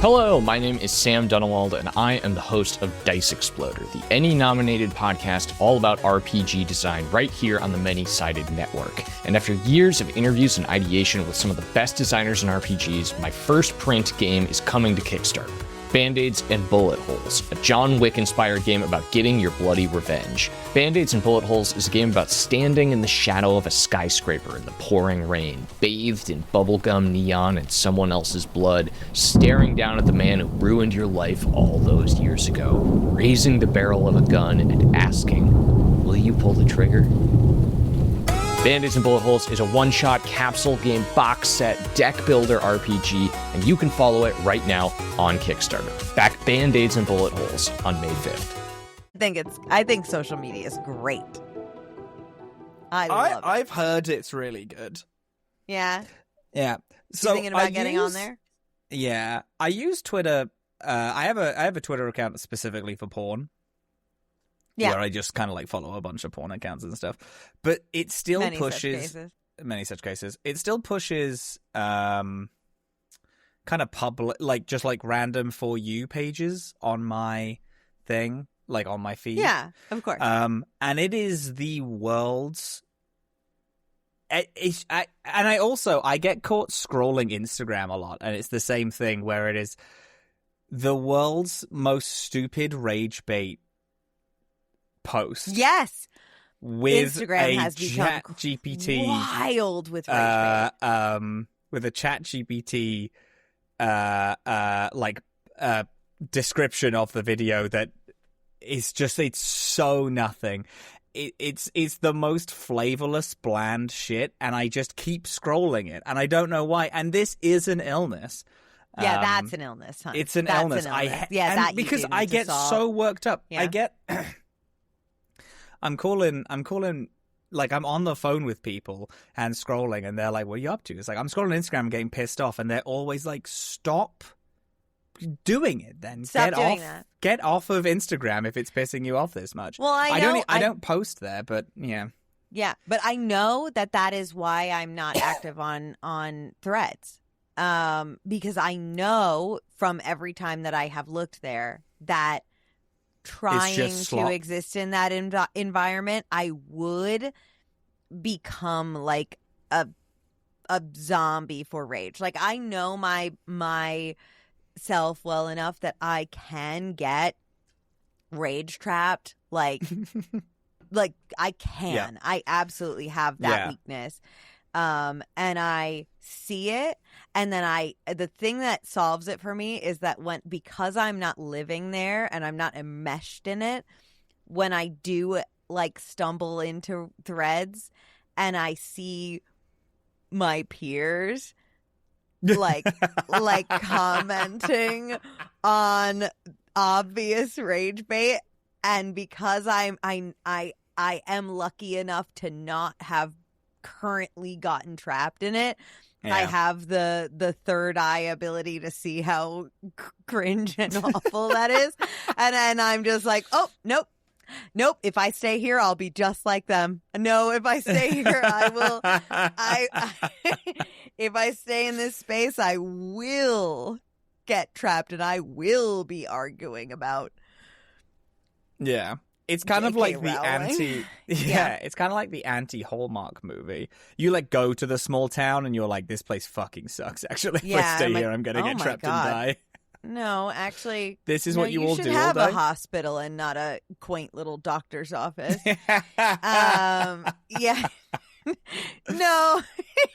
Hello, my name is Sam Dunewald, and I am the host of Dice Exploder, the Emmy-nominated podcast all about RPG design right here on the Many-Sided Network. And after years of interviews and ideation with some of the best designers in RPGs, my first print game is coming to Kickstarter. Band-Aids and Bullet Holes, a John Wick-inspired game about getting your bloody revenge. Band-Aids and Bullet Holes is a game about standing in the shadow of a skyscraper in the pouring rain, bathed in bubblegum neon and someone else's blood, staring down at the man who ruined your life all those years ago, raising the barrel of a gun and asking, will you pull the trigger? Band-Aids and Bullet Holes is a one-shot capsule game box set deck builder RPG, and you can follow it right now on Kickstarter. Back Band-Aids and Bullet Holes on May 5th. I think social media is great. I love it. I've heard it's really good. Yeah. Yeah. So thinking about getting on there? Yeah. I use Twitter. I have a Twitter account specifically for porn. Yeah. Where I just kind of like follow a bunch of porn accounts and stuff. But it still pushes many such cases. It still pushes kind of public, like just like random For You pages on my thing, like on my feed. Yeah, of course. And it is the world's I get caught scrolling Instagram a lot, and it's the same thing where it is the world's most stupid rage bait post. Yes. With Instagram has Chat GPT wild with rage bait. With a Chat GPT description of the video that is just, it's so nothing. It's the most flavorless, bland shit, and I just keep scrolling it, and I don't know why. And this is an illness. Yeah, that's an illness, huh? It's an illness. Because I get so worked up. Yeah. I'm calling, like, I'm on the phone with people and scrolling, and they're like, what are you up to? It's like, I'm scrolling Instagram and getting pissed off, and they're always like, stop doing it then. Get off of Instagram if it's pissing you off this much. Well, I don't post there, but yeah. Yeah, but I know that is why I'm not active on Threads. Because I know from every time that I have looked there that trying to exist in that environment, I would become like a zombie for rage. Like, I know my self well enough that I can get rage trapped. Like, like I can. Yeah. I absolutely have that weakness. And I see it, and then the thing that solves it for me is that because I'm not living there and I'm not enmeshed in it, when I do like stumble into Threads and I see my peers like commenting on obvious rage bait, and because I am lucky enough to not have currently gotten trapped in it, I have the third eye ability to see how cringe and awful that is, and then I'm just like, oh, nope, if I stay here I'll be just like them. No, if I stay here I will if I stay in this space I will get trapped, and I will be arguing about It's kind of like the Rowling. it's kind of like the anti-Hallmark movie. You like go to the small town and you're like, this place fucking sucks. Actually, if I stay here, I'm going to get trapped and die. No, actually, this is what you all do all day. You should have a hospital and not a quaint little doctor's office. Yeah. No.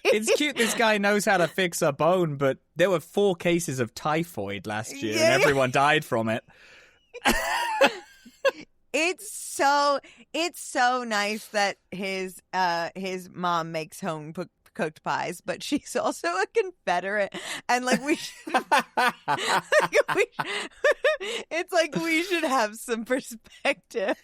It's cute this guy knows how to fix a bone, but there were 4 cases of typhoid last year and everyone died from it. It's so nice that his mom makes home cooked pies, but she's also a Confederate, and like it's like we should have some perspective.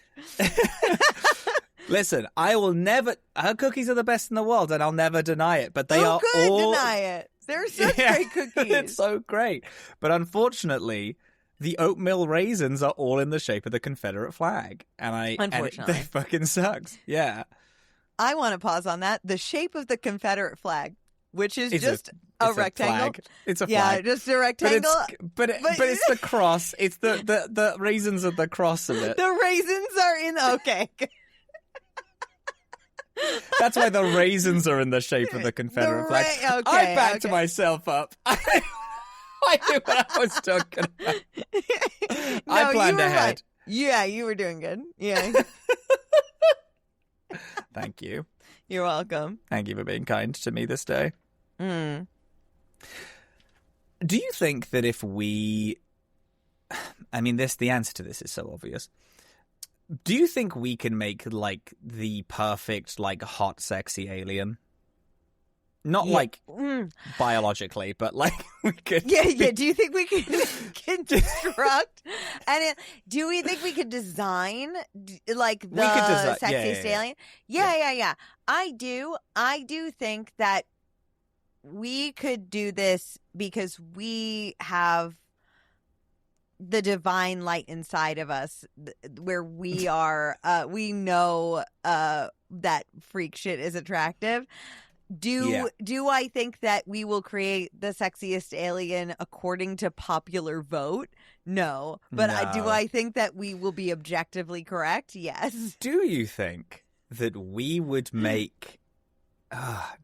Listen, her cookies are the best in the world, and I'll never deny it, but they are all... deny it. They're such great cookies. It's so great. But unfortunately, the oatmeal raisins are all in the shape of the Confederate flag. Unfortunately. They fucking sucks. Yeah. I want to pause on that. The shape of the Confederate flag. which is just a rectangle. It's a flag. Yeah, just a rectangle. But it's the cross. It's the raisins of the cross of it. The raisins are in. Okay. That's why the raisins are in the shape of the Confederate flag. Okay, I backed myself up. I knew what I was talking about. I planned ahead. Right. Yeah, you were doing good. Yeah. Thank you. You're welcome. Thank you for being kind to me this day. Mm. Do you think that if we... I mean, the answer to this is so obvious. Do you think we can make, like, the perfect, like, hot, sexy alien? Not, like, biologically, but, like, we could... Yeah. Do you think we can construct... and do we think we could design, like, the sexiest alien? Yeah. I do think that we could do this because we have the divine light inside of us where we are, we know that freak shit is attractive. Do I think that we will create the sexiest alien according to popular vote? No. But No. Do I think that we will be objectively correct? Yes. Do you think that we would make...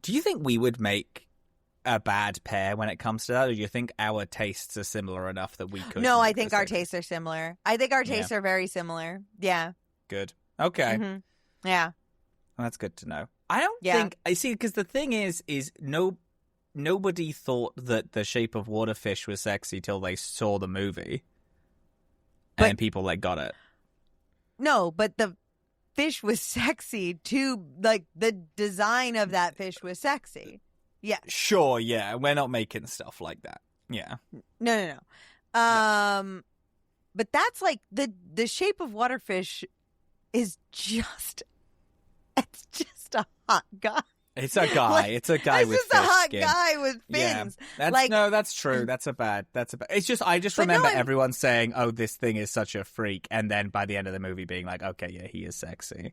do you think we would make a bad pair when it comes to that? Or do you think our tastes are similar enough that we could? No, I think our tastes are similar. I think our tastes are very similar. Yeah. Good. Okay. Mm-hmm. Yeah. Well, that's good to know. I don't think... I see, because the thing is nobody thought that The Shape of Water fish was sexy till they saw the movie. And then people, like, got it. No, but the fish was sexy too. Like, the design of that fish was sexy. Yeah. Sure, yeah. We're not making stuff like that. Yeah. No. But that's like the Shape of Water fish is just... It's just a hot guy. It's a guy. Like, it's a guy with fish skin. It's just a hot skin. guy with fins. Yeah. That's true. That's a bad. It's just I just remember everyone saying, "Oh, this thing is such a freak," and then by the end of the movie being like, "Okay, yeah, he is sexy."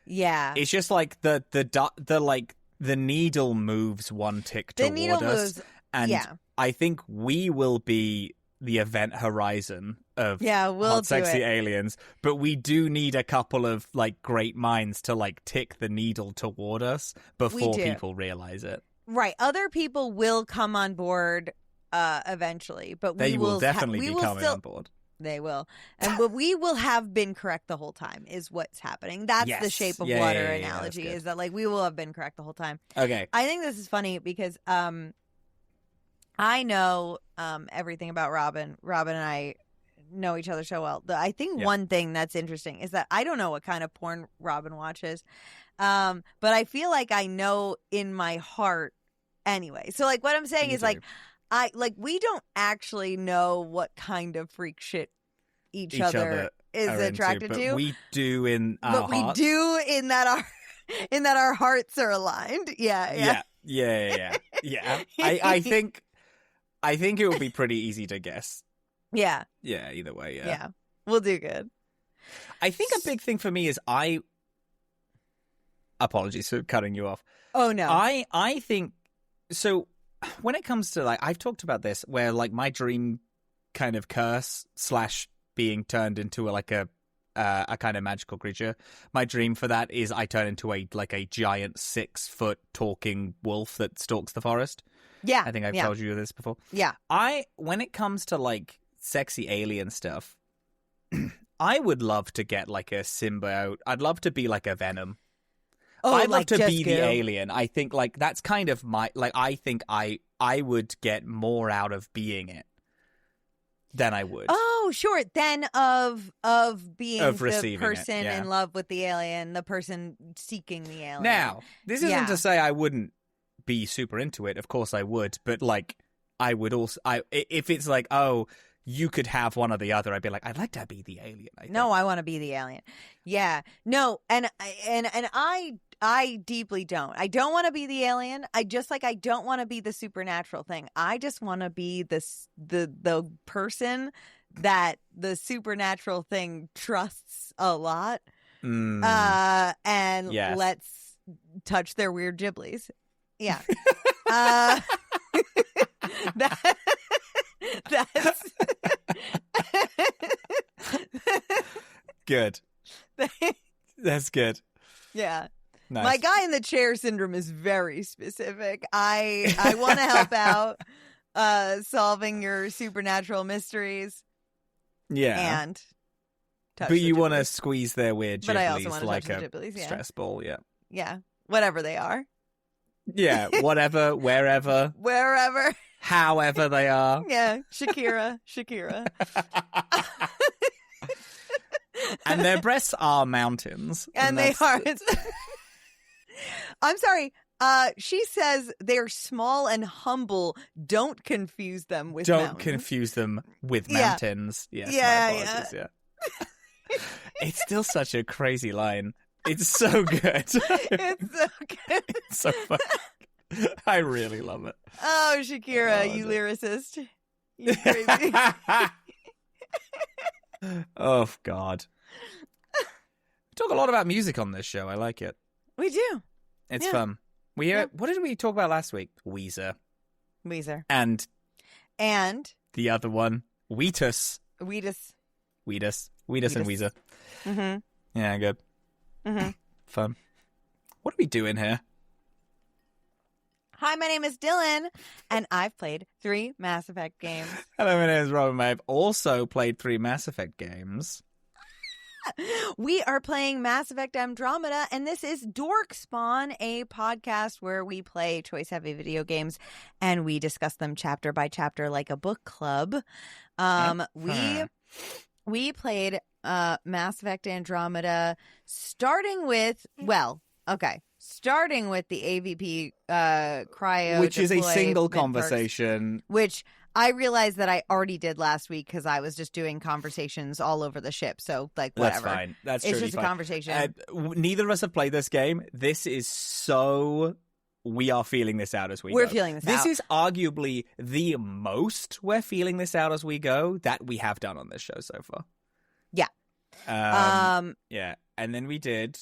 Yeah. It's just like the needle moves one tick toward us, and I think we will be the event horizon of hot, sexy aliens, but we do need a couple of, like, great minds to, like, tick the needle toward us before people realize it. Right. Other people will come on board eventually, but they will definitely be coming on board. They will. But we will have been correct the whole time is what's happening. That's the Shape of Water analogy, is that, like, we will have been correct the whole time. Okay. I think this is funny because I know everything about Robin. Robin and I know each other so well. I think one thing that's interesting is that I don't know what kind of porn Robin watches, but I feel like I know in my heart anyway. So, like, what I'm saying is, like, we don't actually know what kind of freak shit each other is attracted to. We do in our hearts. We do in that our hearts are aligned. Yeah. I think it will be pretty easy to guess. Yeah. Yeah, either way, Yeah. We'll do good. I think a big thing for me is apologies for cutting you off. Oh, no. I think... So, when it comes to, like... I've talked about this, where, like, my dream kind of curse / being turned into, a kind of magical creature. My dream for that is I turn into a giant 6-foot talking wolf that stalks the forest. Yeah. I think I've told you this before. Yeah. When it comes to, like, sexy alien stuff, I would love to get, like, a symbiote. I'd love to be, like, a Venom. Oh, I'd love to be the alien. I think, like, that's kind of my... Like, I think I would get more out of being it than I would. Oh, sure. Then of being the person in love with the alien, the person seeking the alien. Now, this isn't to say I wouldn't be super into it. Of course I would, but, like, I would also... if it's like, oh, you could have one or the other, I'd be like, I'd like to be the alien. No, I want to be the alien. Yeah. No, and I deeply don't. I don't want to be the alien. I don't want to be the supernatural thing. I just want to be the person that the supernatural thing trusts a lot. And let's touch their weird giblies. Yeah. That's good. That's good. Yeah. Nice. My guy in the chair syndrome is very specific. I want to help out solving your supernatural mysteries. Yeah. And touch but you want to squeeze their weird but I also Ghiblies want to like touch a the Ghiblies, yeah. stress ball, yeah. Yeah. Whatever they are. Yeah, whatever, wherever. Wherever. However they are. Yeah, Shakira. And their breasts are mountains. And they are. I'm sorry. She says they're small and humble. Don't confuse them with mountains. Confuse them with mountains. Yes, yeah. my apologies, yeah. It's still such a crazy line. It's so good. It's so good. It's so funny. I really love it. Oh, Shakira, you lyricist. You crazy. Oh, God. We talk a lot about music on this show. I like it. We do. It's fun. What did we talk about last week? Weezer. And the other one, Wheatus. Wheatus and Weezer. Mm-hmm. Yeah, good. Mm-hmm. Fun. What are we doing here? Hi, my name is Dillin, and I've played 3 Mass Effect games. Hello, my name is Robin. I've also played 3 Mass Effect games. We are playing Mass Effect Andromeda, and this is Dorkspawn, a podcast where we play choice-heavy video games, and we discuss them chapter by chapter like a book club. We played Mass Effect Andromeda, starting with the AVP cryo, which is a deploy single mid-perks, conversation. which I realized that I already did last week because I was just doing conversations all over the ship. So, like, whatever. That's fine. That's it's truly just fine. a conversation. Neither of us have played this game. This is so... We are feeling this out as we go. We're feeling this out. This is arguably the most we're feeling this out as we go that we have done on this show so far. Yeah. Yeah. And then we did...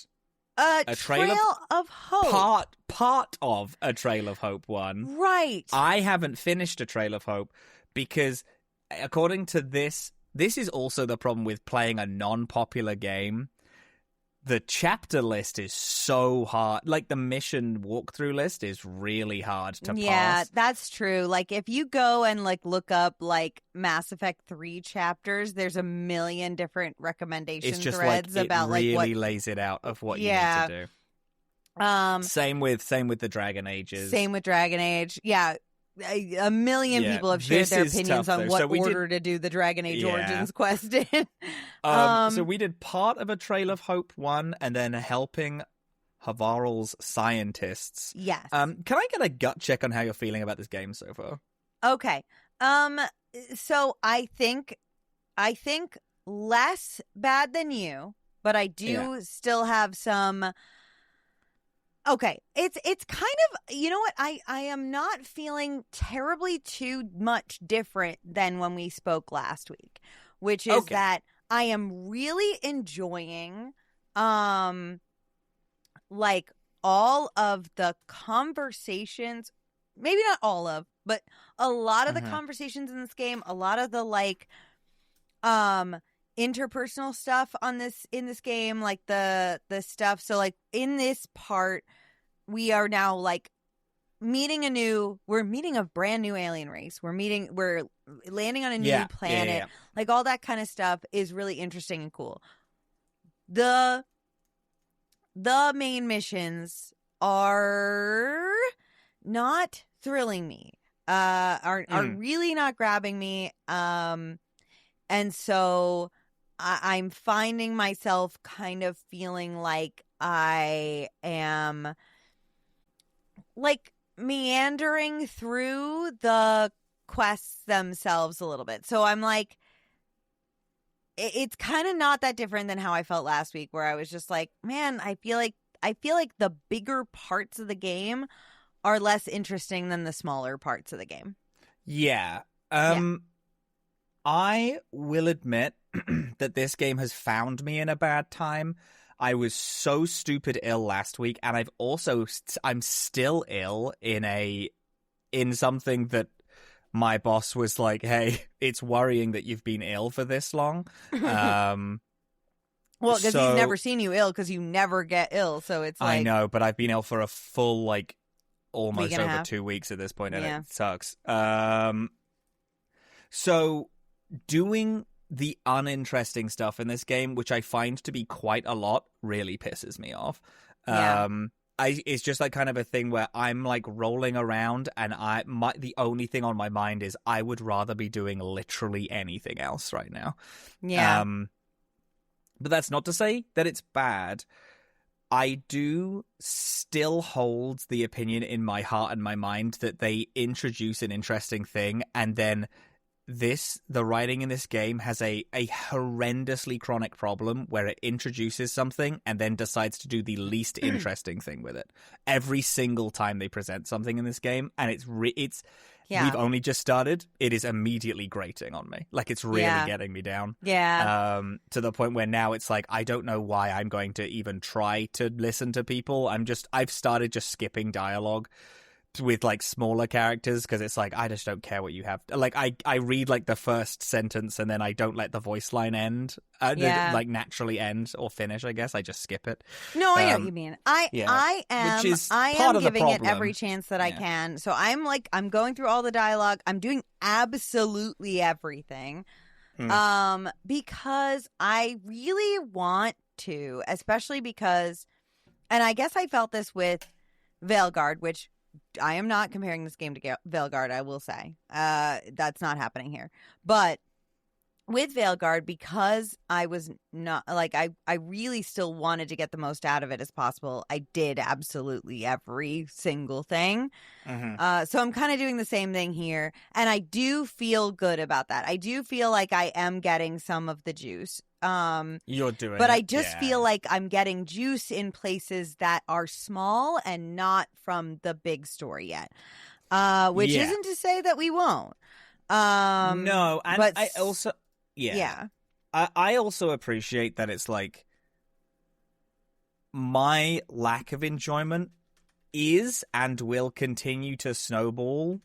A Trail of Hope. Part of a Trail of Hope one. Right. I haven't finished a Trail of Hope because, according to this is also the problem with playing a non-popular game. The chapter list is so hard. Like, the mission walkthrough list is really hard to pass. Yeah, that's true. Like, if you go and, like, look up, like, Mass Effect 3 chapters, there's a million different recommendation threads like, about, like, what... It really lays it out of what you need to do. Same with the Dragon Ages. Same with Dragon Age. Yeah. A million people have shared their opinions on what order to do the Dragon Age Origins quest in. So we did part of a Trail of Hope 1 and then helping Havarl's scientists. Yes. Can I get a gut check on how you're feeling about this game so far? Okay. So I think less bad than you, but I do still have some... Okay, it's kind of, you know what, I am not feeling terribly too much different than when we spoke last week, which is that I am really enjoying, like, all of the conversations, maybe not all of, but a lot of the conversations in this game, a lot of the, like, interpersonal stuff in this game, like the stuff. So, like, in this part, we are now, like, we're meeting a brand new alien race. We're landing on a new planet. Yeah. Like, all that kind of stuff is really interesting and cool. The main missions are not thrilling me. Are really not grabbing me. And so I'm finding myself kind of feeling like I am, like, meandering through the quests themselves a little bit. So I'm like, it's kind of not that different than how I felt last week, where I was just like, man, I feel like the bigger parts of the game are less interesting than the smaller parts of the game. Yeah. I will admit that this game has found me in a bad time. I was so stupid ill last week, and I'm still ill in a in something that my boss was like, hey, it's worrying that you've been ill for this long. Well, because he's never seen you ill because you never get ill. So it's like... I know, but I've been ill for a full, like, almost over 2 weeks at this point, and it sucks. So doing the uninteresting stuff in this game, which I find to be quite a lot, really pisses me off. It's just like kind of a thing where I'm like rolling around, and the only thing on my mind is I would rather be doing literally anything else right now. Yeah. But that's not to say that it's bad. I do still hold the opinion in my heart and my mind that they introduce an interesting thing, and then the writing in this game has a horrendously chronic problem where it introduces something and then decides to do the least interesting thing with it every single time they present something in this game, and it's we've only just started. It is immediately grating on me. Like, it's really getting me down. Yeah. To the point where now it's like, I don't know why I'm going to even try to listen to people. I've started just skipping dialogue with like smaller characters because it's like, I just don't care what you have. Like, I read like the first sentence and then I don't let the voice line end, like naturally end or finish, I guess. I just skip it. No, I know what you mean. I am giving it every chance that I can. So I'm going through all the dialogue. I'm doing absolutely everything. Because I really want to, especially because, and I guess I felt this with Veilguard, which I am not comparing this game to Veilguard, I will say. That's not happening here. But with Veilguard, because I was not, like, I really still wanted to get the most out of it as possible, I did absolutely every single thing. So I'm kind of doing the same thing here. And I do feel good about that. I do feel like I am getting some of the juice. You're doing but it. I just feel like I'm getting juice in places that are small and not from the big story yet. Which isn't to say that we won't. No, and but I also I also appreciate that it's like my lack of enjoyment is and will continue to snowball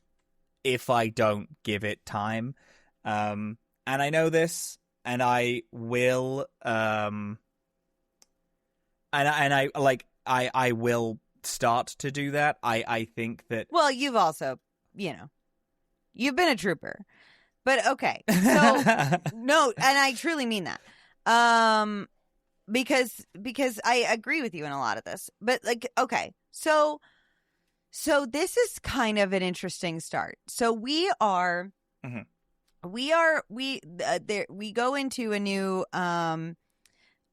if I don't give it time. And I know this. And I will, and I will start to do that. I think that. Well, you've also, you've been a trooper, but okay. So no, and I truly mean that, because I agree with you in a lot of this. But like, okay, so this is kind of an interesting start. So we are. Mm-hmm. We go into a new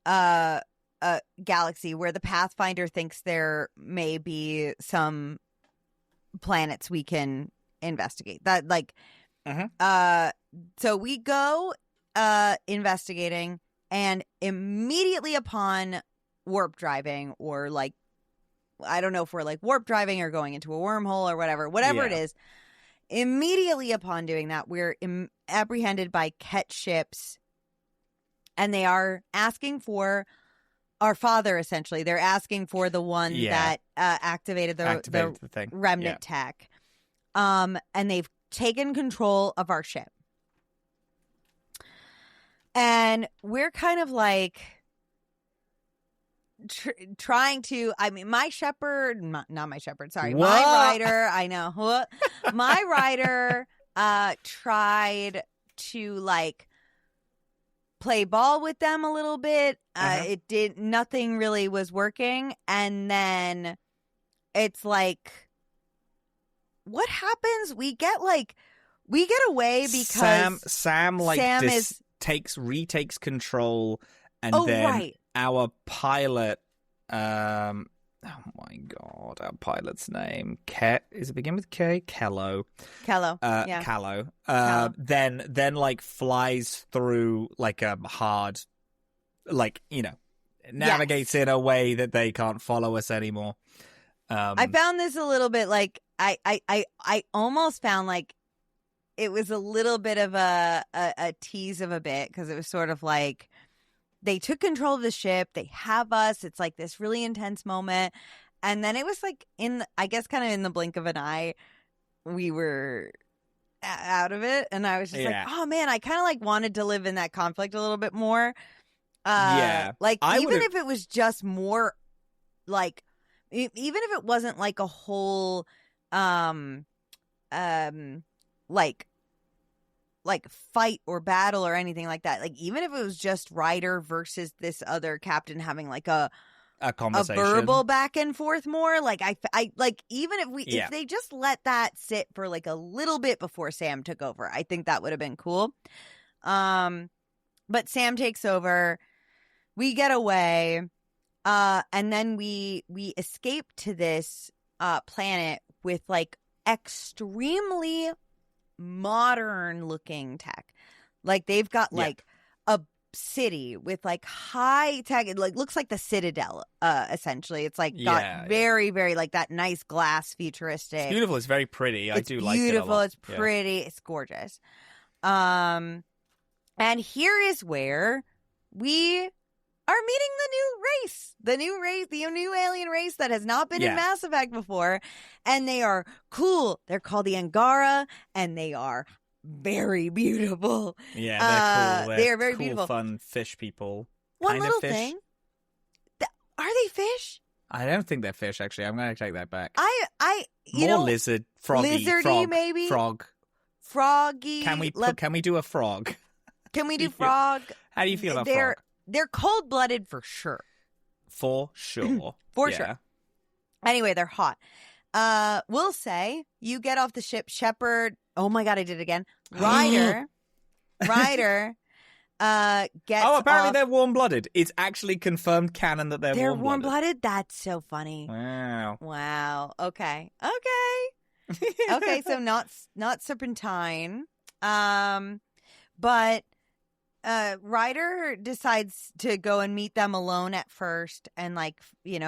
galaxy where the Pathfinder thinks there may be some planets we can investigate. That like so we go investigating, and immediately upon warp driving, or like, I don't know if we're like warp driving or going into a wormhole or whatever it is. Immediately upon doing that, we're apprehended by Ket ships, and they are asking for our father, essentially. They're asking for the one that activated the thing. Remnant tech. And they've taken control of our ship. And we're kind of like... trying to, I mean, my shepherd, not my shepherd, sorry, what? My rider, I know, my rider tried to like play ball with them a little bit. Nothing really was working. And then it's like, what happens? We get away because Sam retakes control, and then our pilot, oh my god, our pilot's name, is it begin with K? Kello. Callow. Then like flies through like a hard, like, navigates in a way that they can't follow us anymore. I found this a little bit like, I almost found like it was a little bit of a tease of a bit, because it was sort of like, they took control of the ship. They have us. It's like this really intense moment. And then it was like I guess kind of in the blink of an eye, we were out of it, and I was just like, oh man, I kind of like wanted to live in that conflict a little bit more. Like even if it was just more like, even if it wasn't like a whole like fight or battle or anything like that, like even if it was just Ryder versus this other captain having like a conversation, a verbal back and forth more, like I like, even if they just let that sit for like a little bit before Sam took over, I think that would have been cool. But Sam takes over, we get away, and then we escape to this planet with like extremely modern looking tech. Like they've got like a city with like high tech. It like looks like the Citadel, essentially. It's like got very, very like that nice glass futuristic. It's beautiful. It's very pretty. I do like it a lot. Beautiful. It's pretty. It's gorgeous. And here is where we are meeting the new alien race that has not been in Mass Effect before, and they are cool. They're called the Angara, and they are very beautiful. Yeah, they're cool. They are very cool, beautiful, fun fish people. One kind little of fish. thing. Are they fish? I don't think they're fish. Actually, I'm going to take that back. More lizard, froggy, lizardy, frog, maybe frog, froggy. Can we do a frog? Can we do frog? How do you feel about frog? They're cold-blooded for sure. For sure. For sure. Anyway, they're hot. We'll say you get off the ship, Shepard. Oh my God, I did it again. Ryder gets apparently off. they're warm-blooded. It's actually confirmed canon that they're warm-blooded. Warm-blooded? That's so funny. Wow. Okay. Okay, so not serpentine. But Ryder decides to go and meet them alone at first, and like,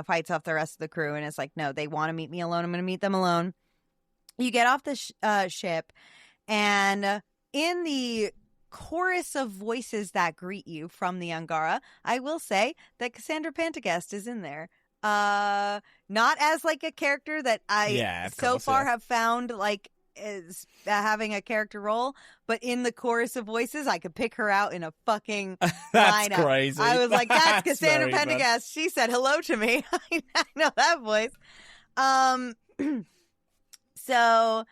fights off the rest of the crew, and it's like, no, they want to meet me alone. I'm going to meet them alone. You get off the ship, and in the chorus of voices that greet you from the Angara, I will say that Cassandra Pendergast is in there. Not as like a character that I far have found like is having a character role, but in the chorus of voices, I could pick her out in a fucking That's lineup. crazy. I was like, that's Cassandra Pendergast. She said hello to me. I know that voice. So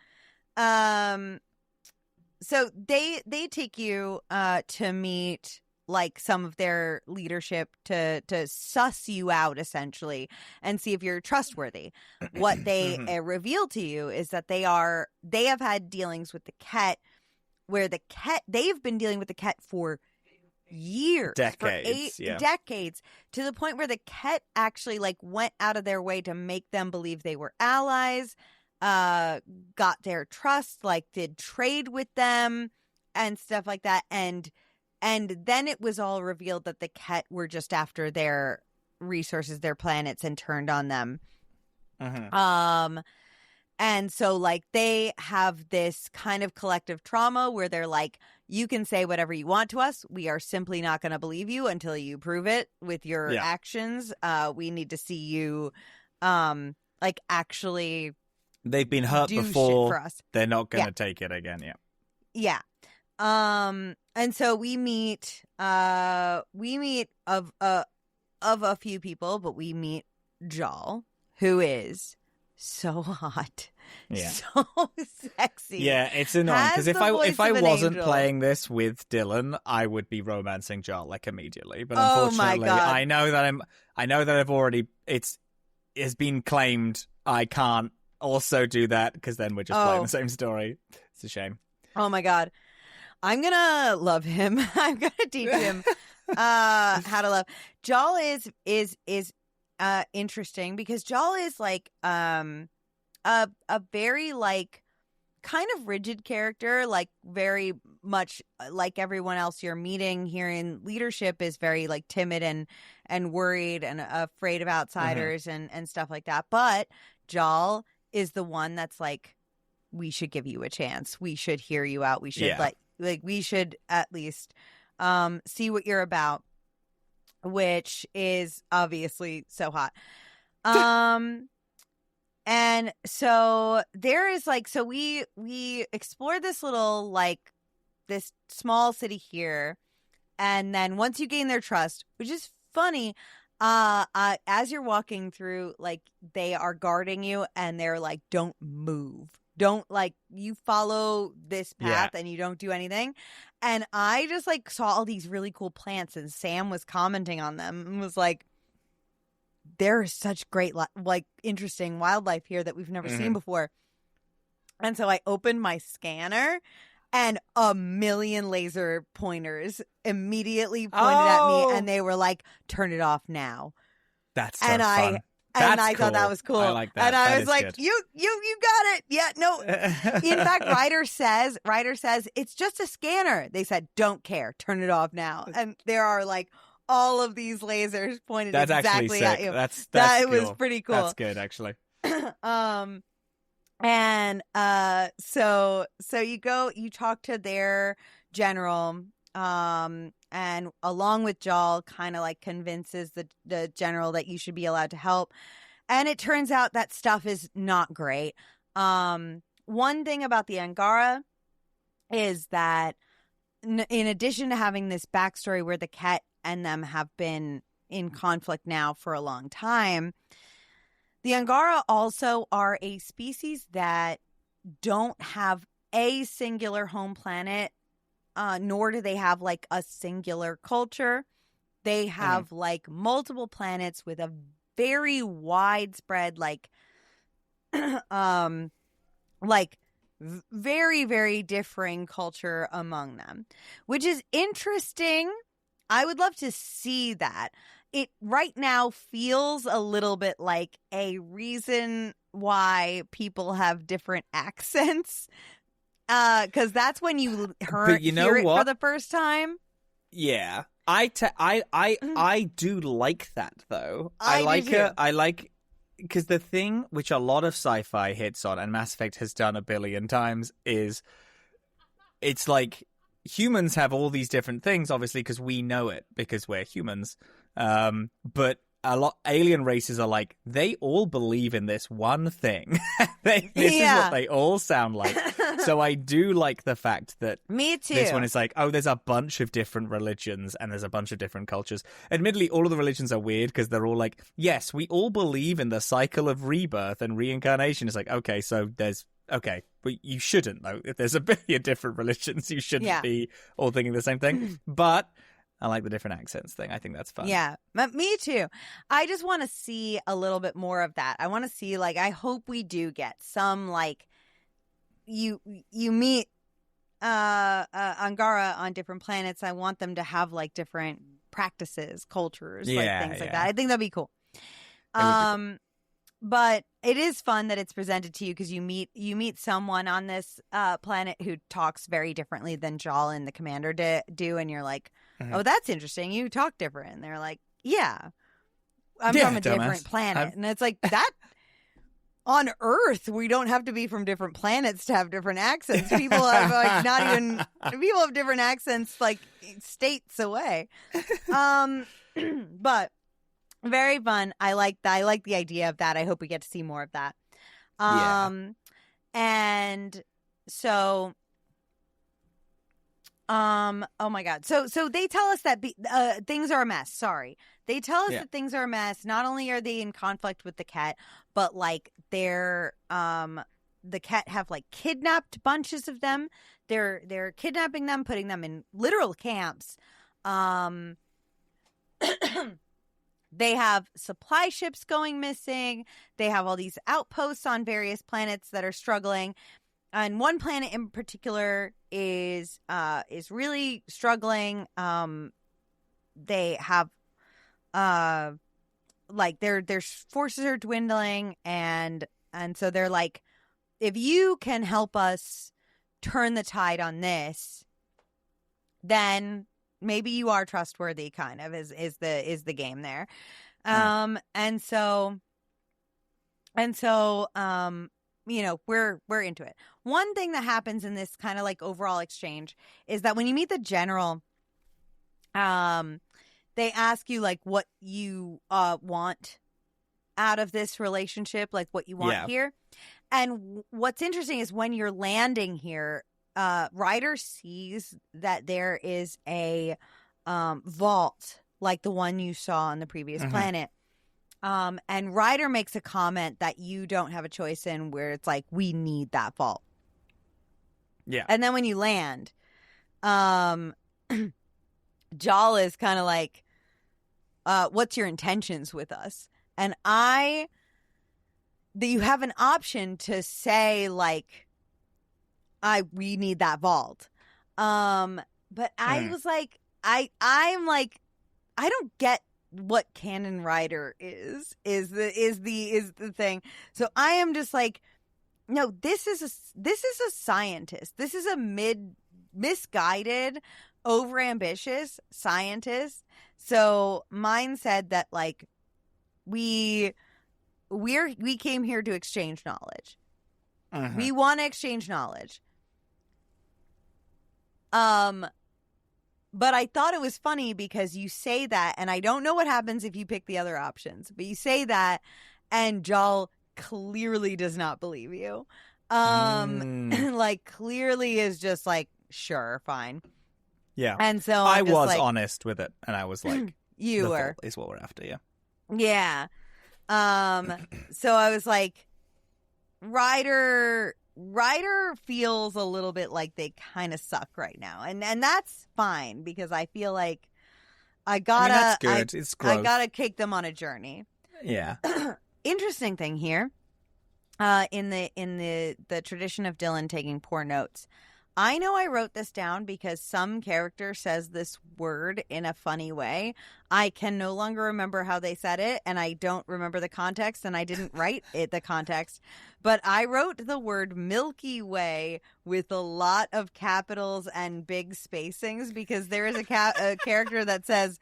they take you to meet like some of their leadership to suss you out essentially and see if you're trustworthy. What they reveal to you is that they have had dealings with the Ket, where they've been dealing with the Ket for years, decades, to the point where the Ket actually like went out of their way to make them believe they were allies, got their trust, like did trade with them and stuff like that, and then it was all revealed that the Ket were just after their resources, their planets, and turned on them. And so like they have this kind of collective trauma where they're like, you can say whatever you want to us. We are simply not going to believe you until you prove it with your actions. We need to see you like actually. They've been hurt before. For us. They're not going to take it again. Yeah. And so we meet of a few people, but we meet Jal, who is so hot, so sexy. Yeah, it's annoying because if I wasn't playing this with Dillin, I would be romancing Jal like immediately. But unfortunately, I know that I've already it's been claimed. I can't also do that because then we're just playing the same story. It's a shame. Oh my God. I'm going to love him. I'm going to teach him how to love. Jal is interesting because Jal is like a very like kind of rigid character, like very much like everyone else you're meeting here in leadership is very like timid and worried and afraid of outsiders and stuff like that. But Jal is the one that's like, we should give you a chance. We should hear you out. We should we should at least see what you're about, which is obviously so hot. And so there is like, so we explored this little, like, this small city here. And then once you gain their trust, which is funny, as you're walking through, like, they are guarding you and they're like, don't move. Don't, like, you follow this path and you don't do anything. And I just, like, saw all these really cool plants, and Sam was commenting on them and was like, there is such great, like, interesting wildlife here that we've never seen before. And so I opened my scanner, and a million laser pointers immediately pointed at me, and they were like, turn it off now. That's so fun. And I thought that was cool. I like that. And I that was like, good. you got it. Yeah, no. In fact, Ryder says, it's just a scanner. They said, don't care. Turn it off now. And there are, like, all of these lasers pointed exactly at you. That's that cool. was pretty cool. That's good, actually. And so you talk to their general, and along with Jal, kind of like convinces the general that you should be allowed to help. And it turns out that stuff is not great. One thing about the Angara is that in addition to having this backstory where the Ket and them have been in conflict now for a long time, the Angara also are a species that don't have a singular home planet, nor do they have, like, a singular culture. They have like multiple planets with a very widespread, like, very, very differing culture among them, which is interesting. I would love to see that. It right now feels a little bit like a reason why people have different accents. Because that's when you hear it for the first time. Yeah. I do like that, though. I like because the thing which a lot of sci-fi hits on, and Mass Effect has done a billion times, is it's like humans have all these different things, obviously, because we know it, because we're humans. But a lot alien races are like, they all believe in this one thing. This is what they all sound like. So I do like the fact that me too. This one is like, oh, there's a bunch of different religions and there's a bunch of different cultures. Admittedly, all of the religions are weird because they're all like, yes, we all believe in the cycle of rebirth and reincarnation. It's like, okay, so there's okay, but you shouldn't, though. If there's a billion different religions, you shouldn't be all thinking the same thing. But I like the different accents thing. I think that's fun. Yeah, me too. I just want to see a little bit more of that. I want to see, like, I hope we do get some, like, you meet Angara on different planets. I want them to have, like, different practices, cultures, like things like that. I think that'd be cool. But it is fun that it's presented to you because you meet someone on this planet who talks very differently than Jal and the commander do, and you're like, oh, that's interesting. You talk different. And they're like, yeah, I'm from a different planet. And it's like, that on Earth, we don't have to be from different planets to have different accents. People have, like, people have different accents, like, states away. But very fun. I like the idea of that. I hope we get to see more of that. And so, oh my God. So they tell us that things are a mess. Sorry. They tell us that things are a mess. Not only are they in conflict with the Ket, but, like, they're, the Ket have, like, kidnapped bunches of them. They're kidnapping them, putting them in literal camps. They have supply ships going missing. They have all these outposts on various planets that are struggling. And one planet in particular is really struggling. They have like their forces are dwindling, and so they're like, if you can help us turn the tide on this, then maybe you are trustworthy, kind of is the game there. And so you know, we're into it. One thing that happens in this kind of, like, overall exchange is that when you meet the general, they ask you, like, what you want out of this relationship, like what you want here. And what's interesting is when you're landing here, Ryder sees that there is a vault like the one you saw on the previous planet. And Ryder makes a comment that you don't have a choice in, where it's like, we need that vault. Yeah. And then when you land, Jal is kind of like, what's your intentions with us? And that you have an option to say, like, we need that vault. But I was like, I'm like, I don't get what Canon Rider is the thing. So I am just like, no, this is a scientist. This is a misguided, overambitious scientist. So mine said that, like, we came here to exchange knowledge. We want to exchange knowledge. But I thought it was funny because you say that, and I don't know what happens if you pick the other options, but you say that, and Jal clearly does not believe you. Like, clearly is just like, sure, fine. Yeah. And so I was like, honest with it, and I was like, you the were. vault is what we're after, yeah. Yeah. So I was like, Ryder feels a little bit like they kind of suck right now, and that's fine because I feel like that's good. It's growth. I gotta take them on a journey. Yeah. Interesting thing here, in the tradition of Dillin taking poor notes. I know I wrote this down because some character says this word in a funny way. I can no longer remember how they said it, and I don't remember the context, and I didn't write the context. But I wrote the word Milky Way with a lot of capitals and big spacings because there is a character that says,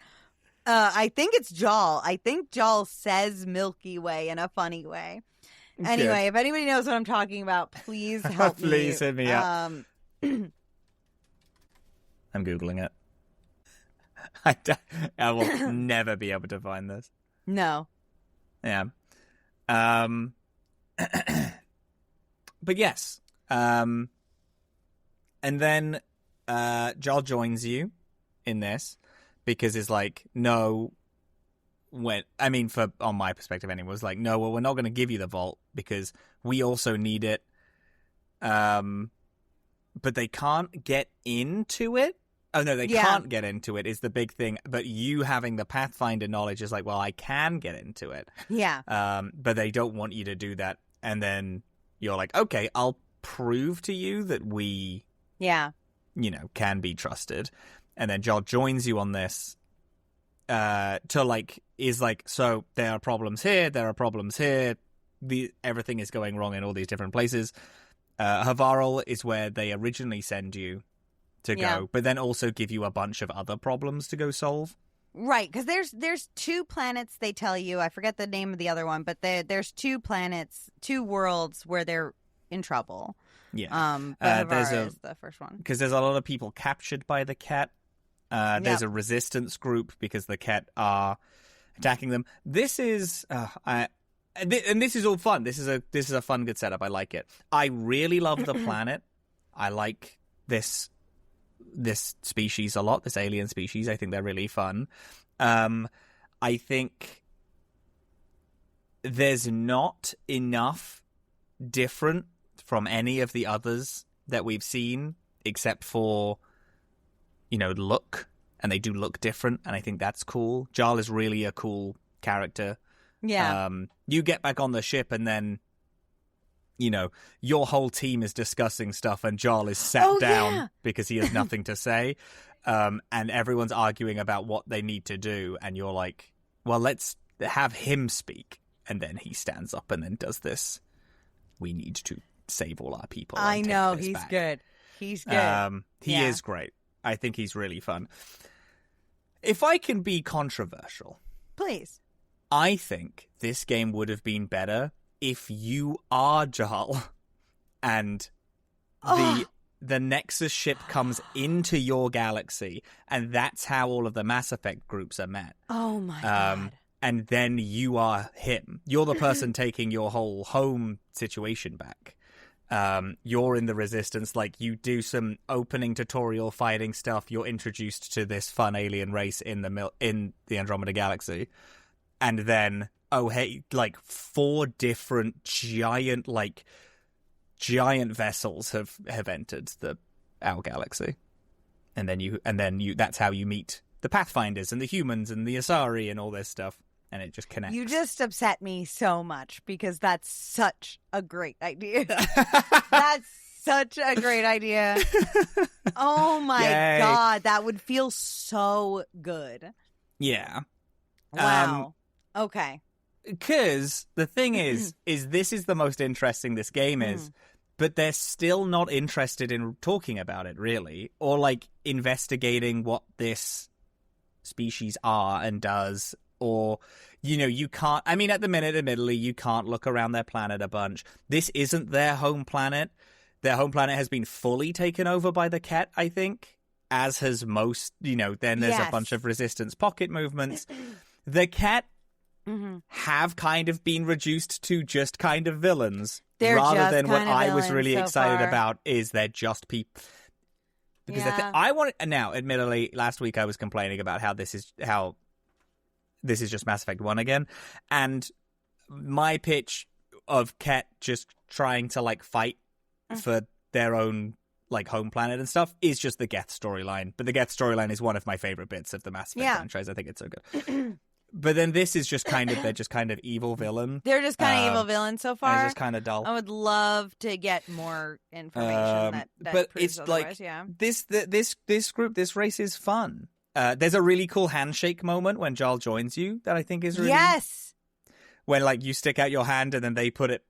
I think it's Jal. I think Jal says Milky Way in a funny way. Anyway, if anybody knows what I'm talking about, please help me. Please hit me up. I'm Googling it. I will never be able to find this. No. Yeah. But yes. And then Jal joins you in this because it's like, no, on my perspective anyway, it was like, no, well, we're not going to give you the vault because we also need it. But they can't get into it. Oh, no, they can't get into it is the big thing. But you having the Pathfinder knowledge is like, well, I can get into it. Yeah. But they don't want you to do that. And then you're like, okay, I'll prove to you that we, can be trusted. And then Jal joins you on this so there are problems here, there are problems here. Everything is going wrong in all these different places. Havarl is where they originally send you to go, but then also give you a bunch of other problems to go solve. Right, because there's two planets they tell you. I forget the name of the other one, but there's two planets, two worlds where they're in trouble. Yeah. Havarl is the first one. Because there's a lot of people captured by the Cat. There's a resistance group because the Cat are attacking them. This is... and this is all fun. This is a fun, good setup. I like it. I really love the planet. I like this species a lot. This alien species. I think they're really fun. I think there's not enough different from any of the others that we've seen, except for look, and they do look different, and I think that's cool. Jal is really a cool character. Yeah. You get back on the ship and then, your whole team is discussing stuff and Jal is sat down because he has nothing to say. And everyone's arguing about what they need to do. And you're like, well, let's have him speak. And then he stands up and then does this. We need to save all our people. I know. He's back. Good. He's good. He is great. I think he's really fun. If I can be controversial. Please. I think this game would have been better if you are Jal and the Nexus ship comes into your galaxy and that's how all of the Mass Effect groups are met. Oh my God. and then you are him. You're the person taking your whole home situation back. You're in the Resistance, like you do some opening tutorial fighting stuff. You're introduced to this fun alien race in the Andromeda Galaxy, and then like 4 different giant vessels have entered our galaxy, and then you that's how you meet the Pathfinders and the humans and the Asari and all this stuff. And it just connects. You just upset me so much because that's such a great idea. That's such a great idea. Oh my God. That would feel so good. Yeah. Wow. Okay. Because the thing is this is the most interesting this game is, but they're still not interested in talking about it, really, or like investigating what this species are and does. Or, you can't... I mean, at the minute, admittedly, you can't look around their planet a bunch. This isn't their home planet. Their home planet has been fully taken over by the Ket, I think, as has most... then there's a bunch of Resistance pocket movements. The Ket have kind of been reduced to just kind of villains. Rather than what I was really excited about is they're just people... Because I want... Now, admittedly, last week I was complaining about how this is just Mass Effect 1 again, and my pitch of Ket just trying to like fight for their own like home planet and stuff is just the Geth storyline. But the Geth storyline is one of my favorite bits of the Mass Effect franchise. I think it's so good. But then this is just they're just kind of evil villain. They're just kind of evil villains so far. It's just kind of dull. I would love to get more information that but proves it's like this group, this race is fun. There's a really cool handshake moment when Jarl joins you that I think is really... Yes! When, like, you stick out your hand and then they put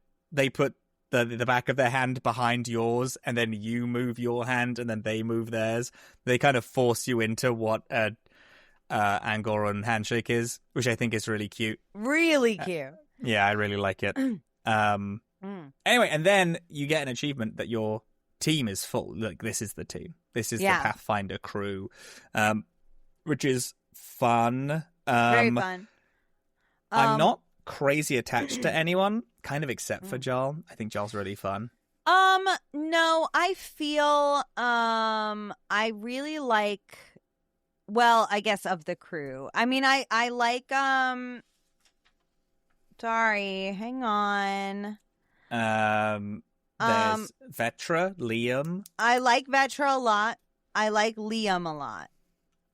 the back of their hand behind yours, and then you move your hand and then they move theirs. They kind of force you into what Angoran handshake is, which I think is really cute. Really cute. Yeah, I really like it. Anyway, and then you get an achievement that your team is full. Like, this is the team. This is the Pathfinder crew. Which is fun. Very fun. I'm not crazy attached to anyone, kind of except for Jarl. I think Jarl's really fun. No, I feel I really like, well, I guess of the crew. I mean, I like sorry, hang on. There's Vetra, Liam. I like Vetra a lot. I like Liam a lot.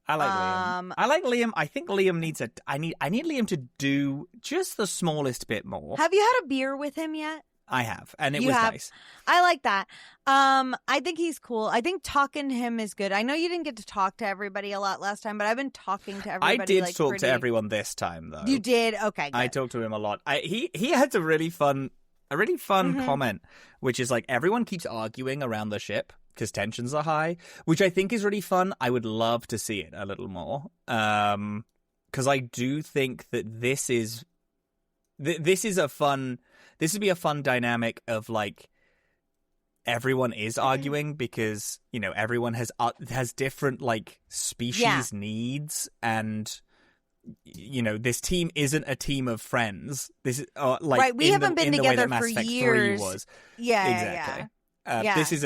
I like Liam. I like Liam. I think Liam needs I need Liam to do just the smallest bit more. Have you had a beer with him yet? I have, and it was nice. I like that. I think he's cool. I think talking to him is good. I know you didn't get to talk to everybody a lot last time, but I've been talking to everybody. I did talk to everyone this time, though. You did? Okay, good. I talked to him a lot. He had a really fun comment, which is like everyone keeps arguing around the ship because tensions are high, which I think is really fun. I would love to see it a little more, because I do think that this would be a fun dynamic of like everyone is arguing because everyone has different like species needs, and this team isn't a team of friends. This is like right. We haven't been together for years. Exactly. This is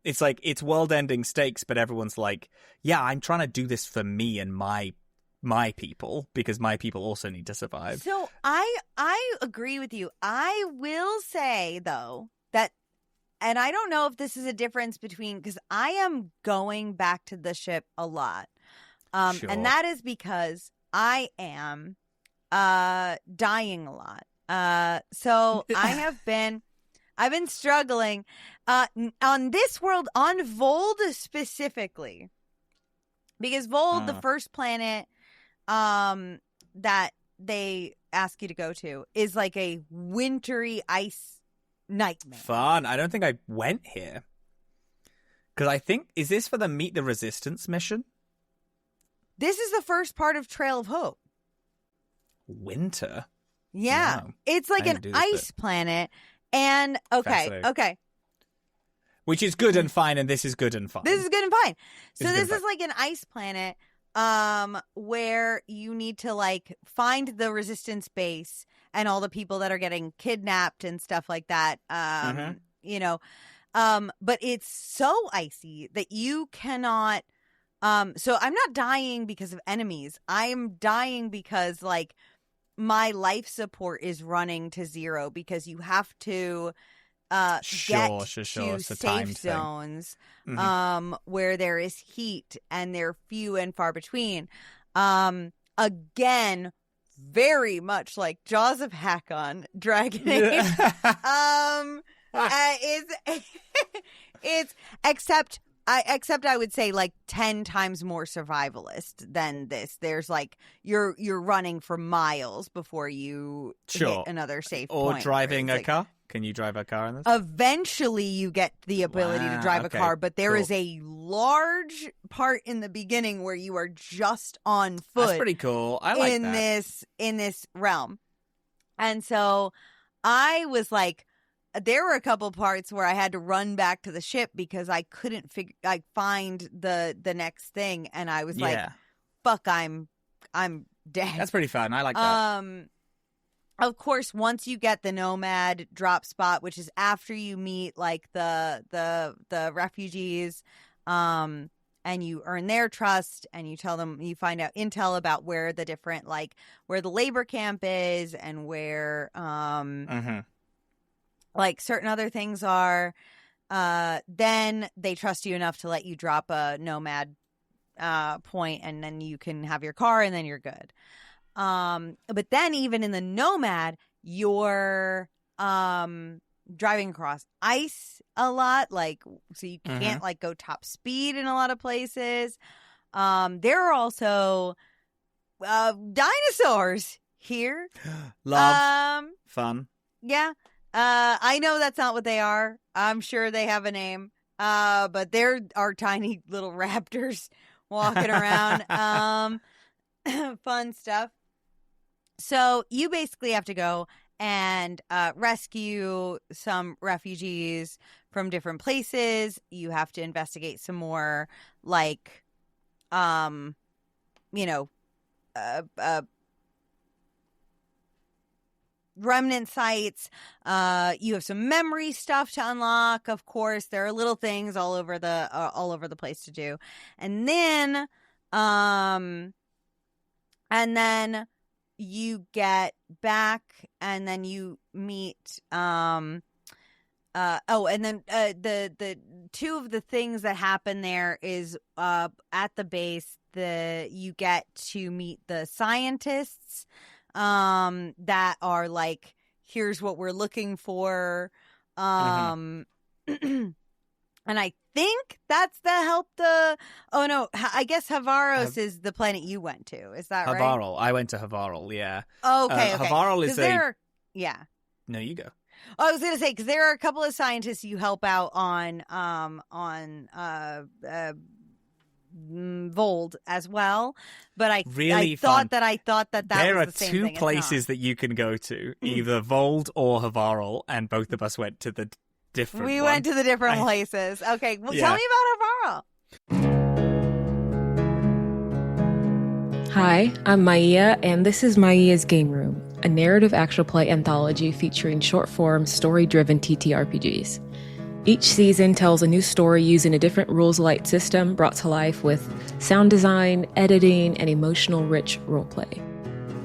it's like it's world-ending stakes, but everyone's like, yeah, I'm trying to do this for me and my people because my people also need to survive. So I agree with you. I will say though that, and I don't know if this is a difference between, because I am going back to the ship a lot. Sure. And that is because I am dying a lot. So I've been struggling on this world, on Vold specifically, because Vold, the first planet that they ask you to go to, is like a wintry ice nightmare. Fun. I don't think I went here. Because I think, is this for the Meet the Resistance mission? This is the first part of Trail of Hope. Winter? Yeah. Wow. It's like an ice planet. And, okay. Which is good and fine, and this is good and fine. This is good and fine. So this is like an ice planet. where you need to like find the resistance base and all the people that are getting kidnapped and stuff like that. You know, but it's so icy that you cannot. So I'm not dying because of enemies. I'm dying because like my life support is running to 0 because you have to get to safe zones where there is heat and they're few and far between. Again, very much like Jaws of Hakon, Dragon Age. It's except I would say like 10 times more survivalist than this. There's like you're running for miles before you hit another safe point. Or driving a car. Can you drive a car in this? Eventually you get the ability to drive a car, but there is a large part in the beginning where you are just on foot. That's pretty cool. I like that. In this realm. And so I was like, there were a couple parts where I had to run back to the ship because I couldn't find the next thing, and I was like, "Fuck, I'm dead." That's pretty fun. I like that. Of course, once you get the Nomad drop spot, which is after you meet like the refugees, and you earn their trust, and you tell them, you find out intel about where the different where the labor camp is and where like certain other things are, then they trust you enough to let you drop a Nomad point, and then you can have your car, and then you're good. But then even in the Nomad, you're driving across ice a lot, so you can't go top speed in a lot of places. There are also dinosaurs here. Love. Fun. Yeah. I know that's not what they are. I'm sure they have a name. But there are tiny little raptors walking around. Fun stuff. So you basically have to go and rescue some refugees from different places. You have to investigate some more, remnant sites. You have some memory stuff to unlock. Of course, there are little things all over the place to do, and then you get back, and then you meet the two of the things that happen there is at the base, you get to meet the scientists that are like, here's what we're looking for, and I think that's I guess Havaros is the planet you went to. Is that right? Havarl. I went to Havarl, yeah. Okay. Havarl is yeah. No, you go. I was going to say, because there are a couple of scientists you help out on Vold as well, but I thought that there was the same thing. There are two places that you can go to, either Vold or Havarl, and both of us went to the different We one. went to the different places. Okay, well, tell me about Havarl. Hi, I'm Maia, and this is Maia's Game Room, a narrative actual play anthology featuring short-form, story-driven TTRPGs. Each season tells a new story using a different rules-light system brought to life with sound design, editing, and emotional-rich roleplay.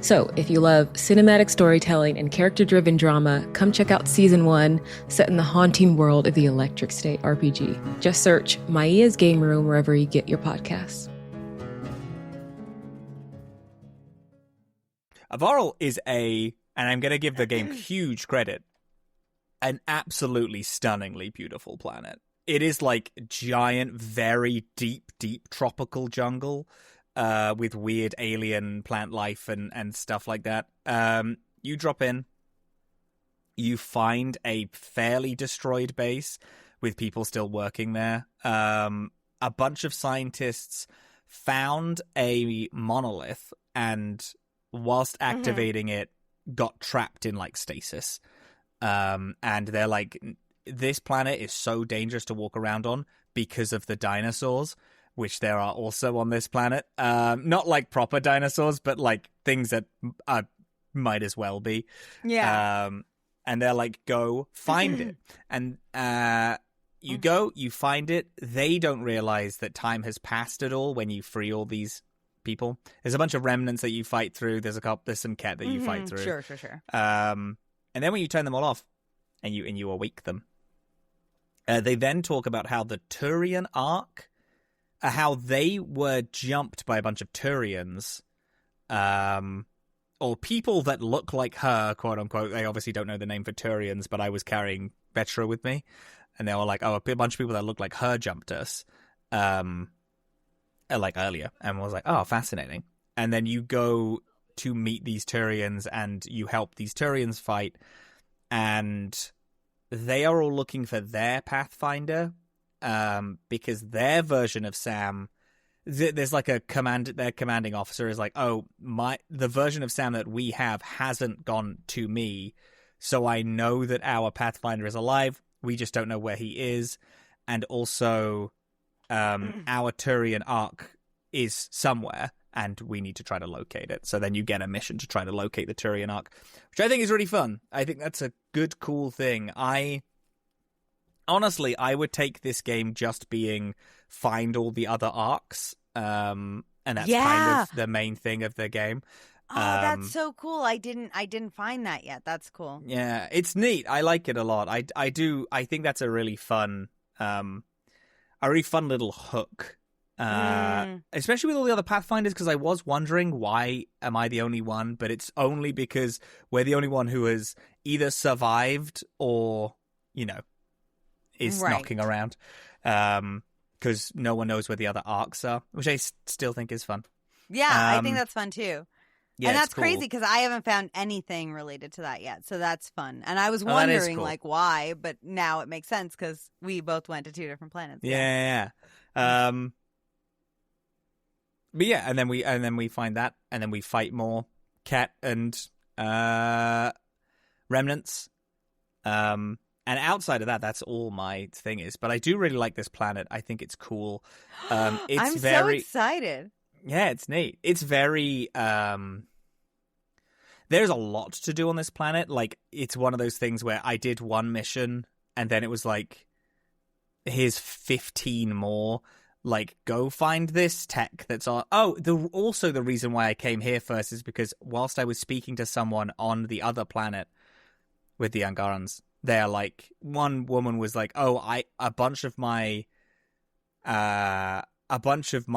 So, if you love cinematic storytelling and character-driven drama, come check out Season 1, set in the haunting world of the Electric State RPG. Just search Maia's Game Room wherever you get your podcasts. Havarl is and I'm going to give the game huge credit, an absolutely stunningly beautiful planet. It is like giant, very deep tropical jungle with weird alien plant life and stuff like that. You drop in, you find a fairly destroyed base with people still working there. A bunch of scientists found a monolith and, whilst activating it, got trapped in stasis. And they're like, this planet is so dangerous to walk around on because of the dinosaurs. which there are also on this planet. Not like proper dinosaurs, but like things that might as well be. Yeah. And they're like, go find it. And you go, you find it. They don't realize that time has passed at all when you free all these people. There's a bunch of remnants that you fight through. There's some Ket that you fight through. Sure. And then when you turn them all off and you awake them, they then talk about how the Turian arc, how they were jumped by a bunch of Turians, or people that look like her, quote unquote. They obviously don't know the name for Turians, but I was carrying Vetra with me, and they were like, "Oh, a bunch of people that look like her jumped us." Like earlier, and was like, oh, fascinating. And then you go to meet these Turians and you help these Turians fight, and they are all looking for their Pathfinder, because their version of Sam, there's like their commanding officer is like, oh, the version of Sam that we have hasn't gone to me, so I know that our Pathfinder is alive, we just don't know where he is. And also our Turian arc is somewhere, and we need to try to locate it. So then you get a mission to try to locate the Turian arc, which I think is really fun. I think that's a good, cool thing. Honestly, I would take this game just being find all the other arcs, and that's kind of the main thing of the game. Oh, that's so cool. I didn't find that yet. That's cool. Yeah, it's neat. I like it a lot. I do. I think that's a really fun little hook, especially with all the other Pathfinders, because I was wondering, why am I the only one? But it's only because we're the only one who has either survived or, is knocking around, because no one knows where the other arcs are, which I still think is fun. Yeah, I think that's fun too. Yeah, and that's cool. crazy because I haven't found anything related to that yet. So that's fun. And I was wondering cool. like why, but now it makes sense because we both went to 2 different planets. Yeah. But yeah, and then we find that, and then we fight more Ket and remnants. And outside of that, that's all my thing is. But I do really like this planet. I think it's cool. I'm so excited. Yeah, it's neat. It's very there's a lot to do on this planet. Like, it's one of those things where I did one mission and then it was like, here's 15 more. Like, go find this tech that's on. Oh, also the reason why I came here first is because whilst I was speaking to someone on the other planet with the Angarans, they're like, one woman was like, oh, a bunch of my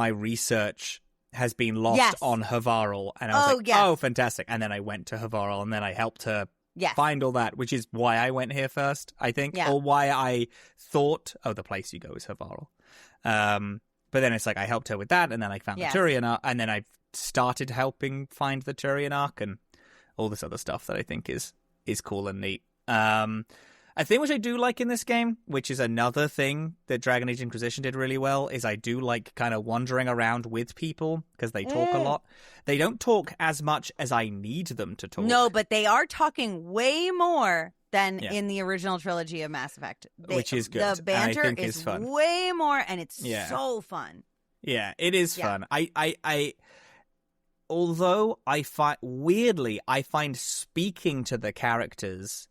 research has been lost on Havarl. And I was oh, fantastic. And then I went to Havarl and then I helped her find all that, which is why I went here first, I think. Or why I thought, oh, the place you go is Havarl. But then it's like I helped her with that, and then I found the Turian arc, and then I started helping find the Turian arc and all this other stuff that I think is cool and neat. A thing which I do like in this game, which is another thing that Dragon Age Inquisition did really well, is I do like kind of wandering around with people because they talk a lot. They don't talk as much as I need them to talk. No, but they are talking way more than in the original trilogy of Mass Effect. Which is good. The banter and I think is fun. Way more, and it's so fun. Yeah, it is fun. Although I find speaking to the characters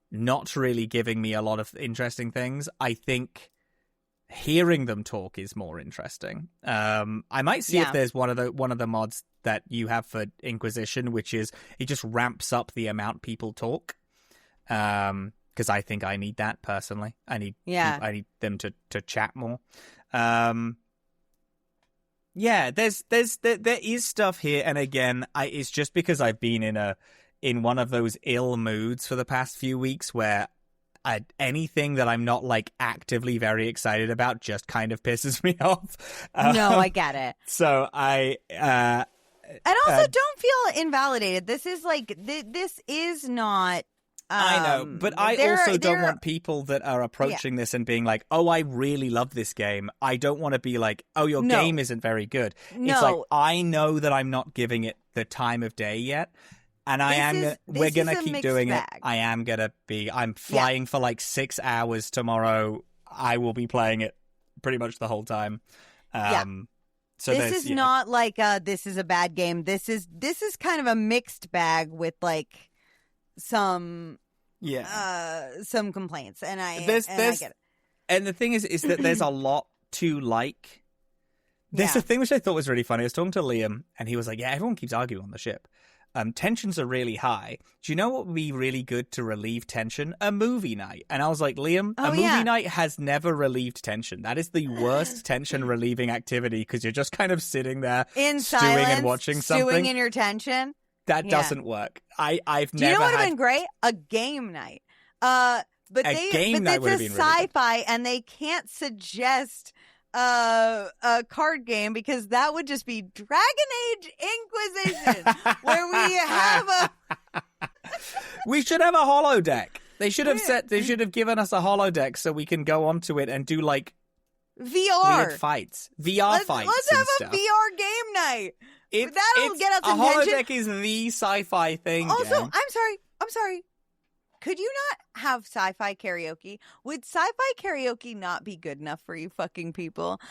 not really giving me a lot of interesting things. I think hearing them talk is more interesting. I might see if there's one of the mods that you have for Inquisition, which is it just ramps up the amount people talk. Because I think I need that personally. I need them to chat more. There is stuff here, and again, it's just because I've been in one of those ill moods for the past few weeks where anything that I'm not like actively very excited about just kind of pisses me off. No, I get it. So and also don't feel invalidated. This is like this is not. I know, but I also don't want people that are approaching this and being like, oh, I really love this game. I don't want to be like, oh, your game isn't very good. No. It's like, I know that I'm not giving it the time of day yet. And we're going to keep doing it. I'm flying for like 6 hours tomorrow. I will be playing it pretty much the whole time. So this is not like this is a bad game. This is kind of a mixed bag with like some complaints, and I get it. And the thing is that there's a lot to like. There's a thing which I thought was really funny. I was talking to Liam, and he was like, "Yeah, everyone keeps arguing on the ship. Tensions are really high. Do you know what would be really good to relieve tension? A movie night." And I was like, Liam, a movie night has never relieved tension. That is the worst tension relieving activity because you're just kind of sitting there in stewing silence, and watching something. Stewing in your tension. That doesn't work. I've never. Do you know what would have been great? A game night. But it's a sci-fi, really, and they can't suggest a card game because that would just be Dragon Age Inquisition, where we have a. We should have a holodeck. They should have given us a holodeck so we can go onto it and do like VR weird fights, VR fights. Let's have a VR game night. That'll get us a attention. Holodeck is the sci-fi thing. Also, gang. I'm sorry. Could you not have sci-fi karaoke? Would sci-fi karaoke not be good enough for you fucking people?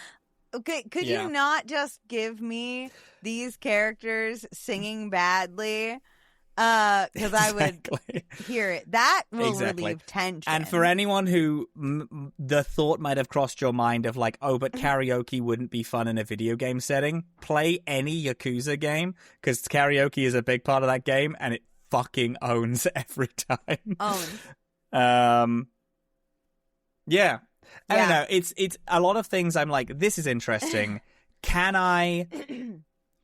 Okay, could you not just give me these characters singing badly? Because I would hear it. That will relieve tension. And for anyone who the thought might have crossed your mind of like, oh, but karaoke wouldn't be fun in a video game setting, play any Yakuza game, because karaoke is a big part of that game, and it fucking owns every time. Yeah. I don't know. It's a lot of things I'm like, this is interesting. Can I,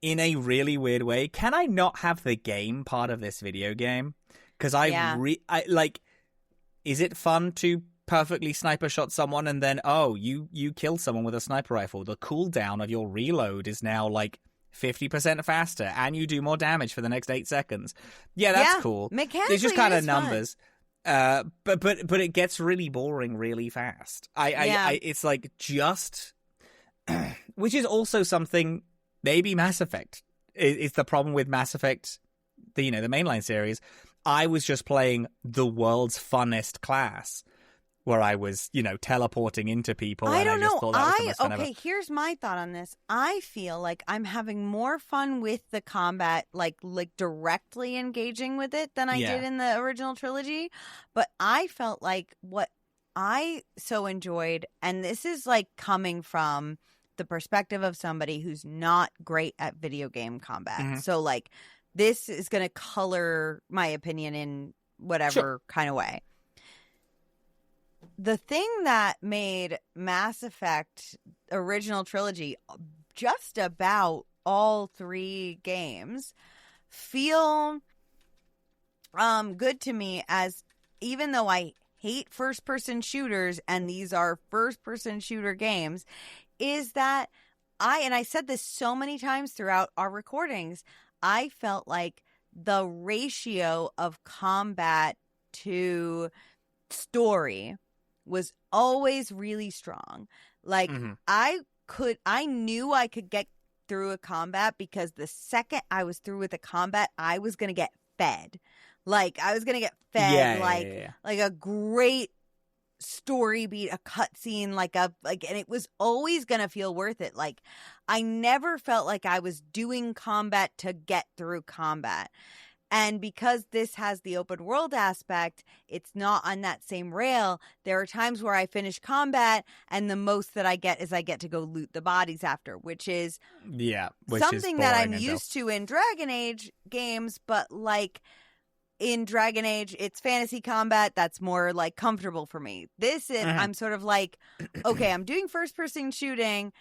in a really weird way, can I not have the game part of this video game? Because I like, is it fun to perfectly sniper shot someone and then, you kill someone with a sniper rifle? The cooldown of your reload is now like 50% faster, and you do more damage for the next 8 seconds. Yeah, that's cool. Mechanically, it's just kind of numbers. But it gets really boring really fast. It's like just, which is also something maybe Mass Effect is the problem with Mass Effect, the mainline series. I was just playing the world's funnest class, where I was, teleporting into people. I don't know. Just thought that was the most fun ever. Here's my thought on this. I feel like I'm having more fun with the combat, like directly engaging with it than I did in the original trilogy. But I felt like what I so enjoyed, and this is like coming from the perspective of somebody who's not great at video game combat. Mm-hmm. So like this is going to color my opinion in whatever kind of way. The thing that made Mass Effect original trilogy, just about all 3 games, feel good to me, as even though I hate first-person shooters and these are first-person shooter games, is that I said this so many times throughout our recordings, I felt like the ratio of combat to story was always really strong. Like I knew I could get through a combat because the second I was through with a combat, I was going to get fed. Like I was going to get fed like a great story beat, a cutscene, and it was always going to feel worth it. Like I never felt like I was doing combat to get through combat. And because this has the open world aspect, it's not on that same rail. There are times where I finish combat and the most that I get is I get to go loot the bodies after, which is something that I'm used to in Dragon Age games. But like in Dragon Age, it's fantasy combat. That's more like comfortable for me. This is, I'm sort of like, okay, I'm doing first person shooting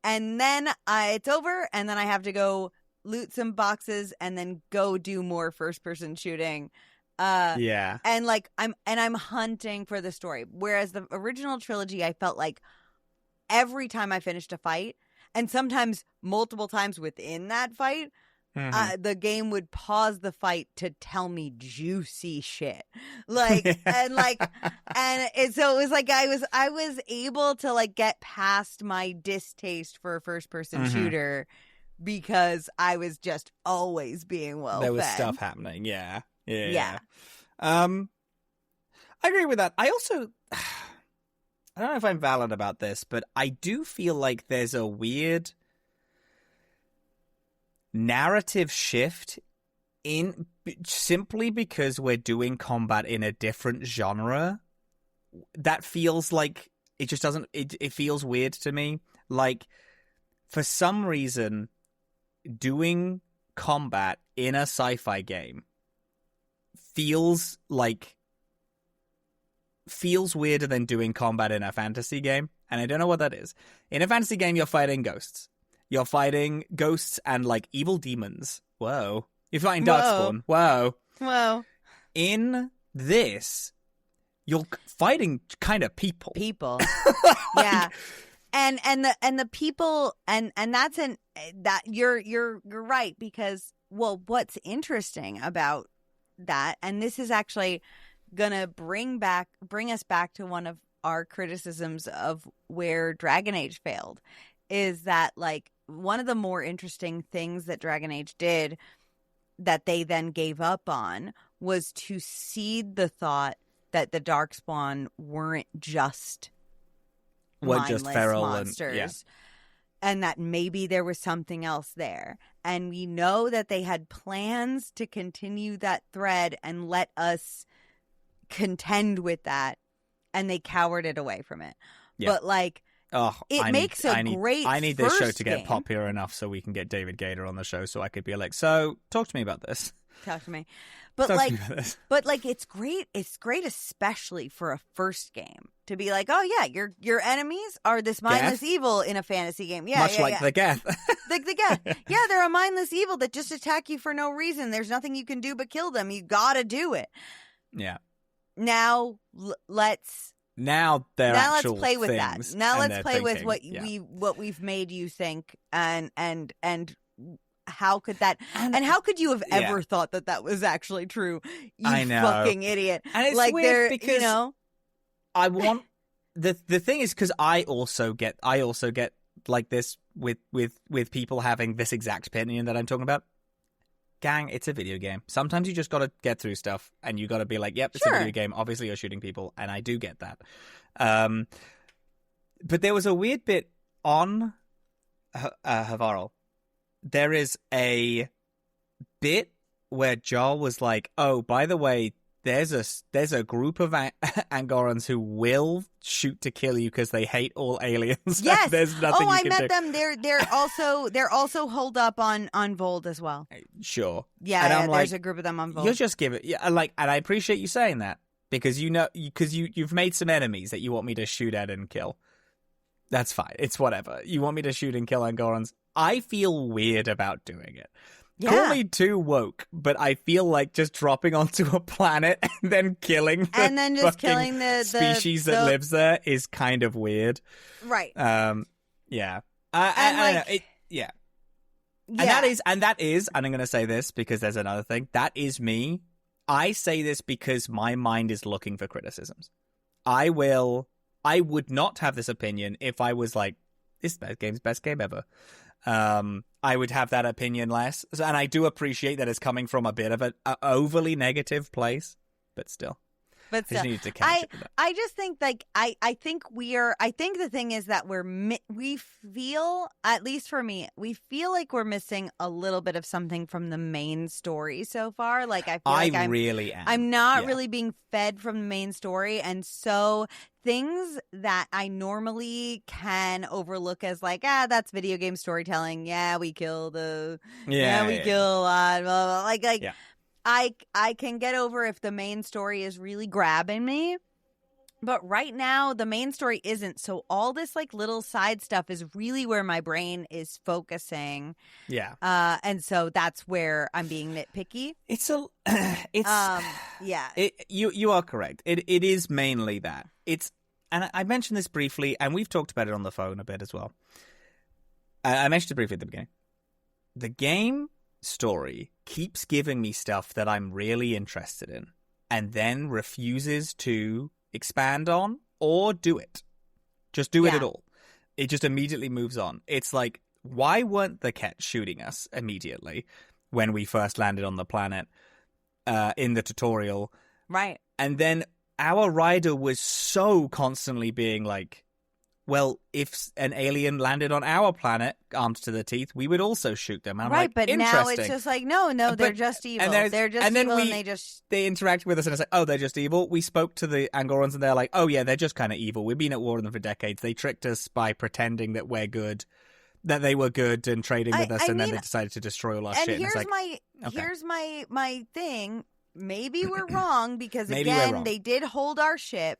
and then it's over and then I have to go loot some boxes and then go do more first person shooting. And like I'm hunting for the story. Whereas the original trilogy, I felt like every time I finished a fight, and sometimes multiple times within that fight, the game would pause the fight to tell me juicy shit. Like so it was like I was able to like get past my distaste for a first person shooter because I was just always being well fed. There was stuff happening, yeah. I agree with that. I also, I don't know if I'm valid about this, but I do feel like there's a weird narrative shift in simply because we're doing combat in a different genre. That feels like it just doesn't. It feels weird to me. Like, for some reason, doing combat in a sci-fi game feels weirder than doing combat in a fantasy game, and I don't know what that is. In a fantasy game, you're fighting ghosts. You're fighting ghosts and, like, evil demons. Whoa. You're fighting Darkspawn. Whoa. In this, you're fighting kind of people. Yeah. And the people and that you're right, because, well, what's interesting about that, and this is actually gonna bring us back to one of our criticisms of where Dragon Age failed, is that, like, one of the more interesting things that Dragon Age did that they then gave up on was to seed the thought that the Darkspawn weren't just feral monsters, and that maybe there was something else there. And we know that they had plans to continue that thread and let us contend with that, and they cowered it away from it. Yeah. But, like, it makes a great I need this show to get game. popular enough so we can get David Gator on the show, so I could be like, so talk to me about this. Talk to me. But it's great. It's great, especially for a first game, to be like, oh yeah, your enemies are this mindless evil in a fantasy game. Yeah, much like the Geth. the Geth. Yeah, they're a mindless evil that just attack you for no reason. There's nothing you can do but kill them. You gotta do it. Yeah. Now let's play with that. Now let's play with what we've made you think, and how could that, and how could you have ever thought that was actually true? You I know. Fucking idiot. And it's like, weird because, you know, I want the thing is, because I also get like this with people having this exact opinion that I'm talking about. Gang, it's a video game. Sometimes you just got to get through stuff, and you got to be like, yep, it's a video game. Obviously, you're shooting people, and I do get that. But there was a weird bit on Havarl. There is a bit where Jarl was like, oh, by the way, there's a group of Angorans who will shoot to kill you because they hate all aliens. Yes. There's nothing you can met do. them. They're also holed up on Vold as well. Sure. Yeah, there's a group of them on Vold. You'll just give it. Yeah, and I appreciate you saying that, because you've made some enemies that you want me to shoot at and kill. That's fine. It's whatever. You want me to shoot and kill Angorans. I feel weird about doing it. Yeah. Call me too woke, but I feel like just dropping onto a planet and then killing the species that lives there is kind of weird. Right. Yeah. And that is, and I'm going to say this because there's another thing. That is me. I say this because my mind is looking for criticisms. I would not have this opinion if I was like, this game's best game ever. I would have that opinion less. And I do appreciate that it's coming from a bit of an overly negative place, but still. I just needed to catch it. I just think, like, I think the thing is that we feel, at least for me, we feel like we're missing a little bit of something from the main story so far. Like, I feel really am. I'm not really being fed from the main story, and so things that I normally can overlook as like, that's video game storytelling. Yeah, we kill a lot. Blah, blah. Like. Yeah. I can get over if the main story is really grabbing me, but right now the main story isn't. So all this, like, little side stuff is really where my brain is focusing. Yeah. And so that's where I'm being nitpicky. You are correct. It is mainly that. And I mentioned this briefly, and we've talked about it on the phone a bit as well. I mentioned it briefly at the beginning. The game story keeps giving me stuff that I'm really interested in, and then refuses to expand on or do it. Just do it at all. It just immediately moves on. It's like, why weren't the Kett shooting us immediately when we first landed on the planet in the tutorial? Right. And then our rider was so constantly being like, well, if an alien landed on our planet, armed to the teeth, we would also shoot them. And I'm right, like, but now it's just like, no, they're just evil. They're just evil, and they interact with us, and it's like, oh, they're just evil. We spoke to the Angorans, and they're like, oh yeah, they're just kind of evil. We've been at war with them for decades. They tricked us by pretending that we're good, that they were good and trading with us, and then they decided to destroy all our shit. Here's here's my thing. Maybe we're wrong because again, they did hold our ship.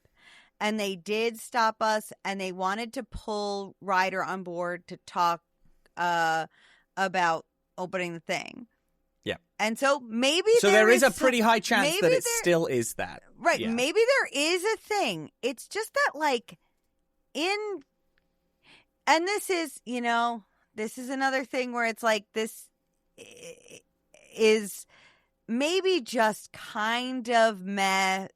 And they did stop us, and they wanted to pull Ryder on board to talk about opening the thing. Yeah. And so maybe there is a pretty high chance that it still is that. Right. Yeah. Maybe there is a thing. It's just that, like, and this is, this is another thing where it's like this is maybe just kind of meh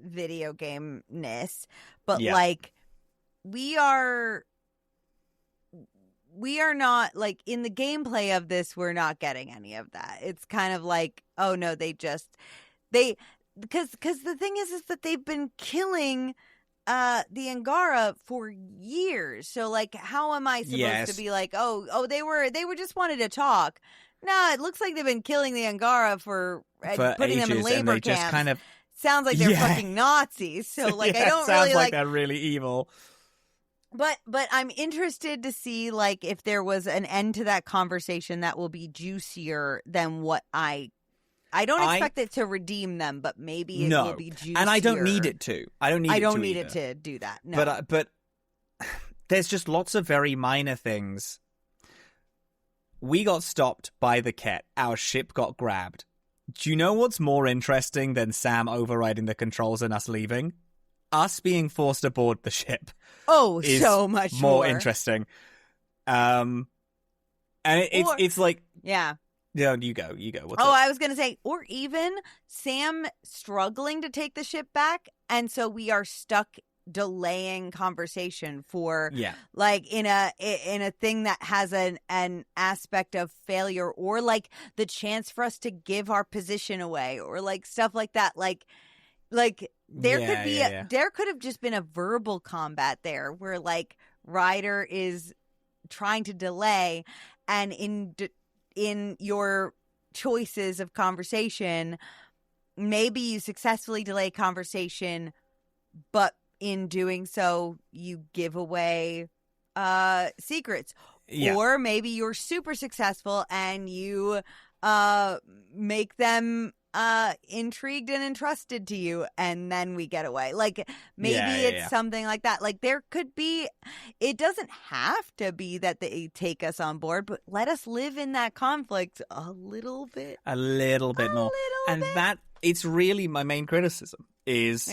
video game-ness, but like we are not, like, in the gameplay of this, we're not getting any of that. It's kind of like, oh no, because the thing is that they've been killing the Angara for years. So like, how am I supposed to be like, oh they were just wanted to talk? Nah, it looks like they've been killing the Angara for putting ages, them in labor and they camps. just kind of sounds like they're fucking Nazis. So like, I don't really like they're really evil. But I'm interested to see, like, if there was an end to that conversation that will be juicier than what I don't expect it to redeem them, but maybe it will be juicier. And I don't need it to. I don't need it to do that. No. But there's just lots of very minor things. We got stopped by the Ket. Our ship got grabbed. Do you know what's more interesting than Sam overriding the controls and us leaving? Us being forced aboard the ship. Oh, so much more interesting. And it's like, yeah. Yeah, you go. I was going to say, or even Sam struggling to take the ship back, and so we are stuck delaying conversation for like in a thing that has an aspect of failure, or like the chance for us to give our position away, or like stuff like that. Like there could have just been a verbal combat there where like Ryder is trying to delay, and in your choices of conversation, maybe you successfully delay conversation, but in doing so, you give away secrets. Yeah. Or maybe you're super successful and you make them intrigued and entrusted to you, and then we get away. Like, maybe it's something like that. Like, there could be, it doesn't have to be that they take us on board, but let us live in that conflict a little bit more. And that, it's really my main criticism is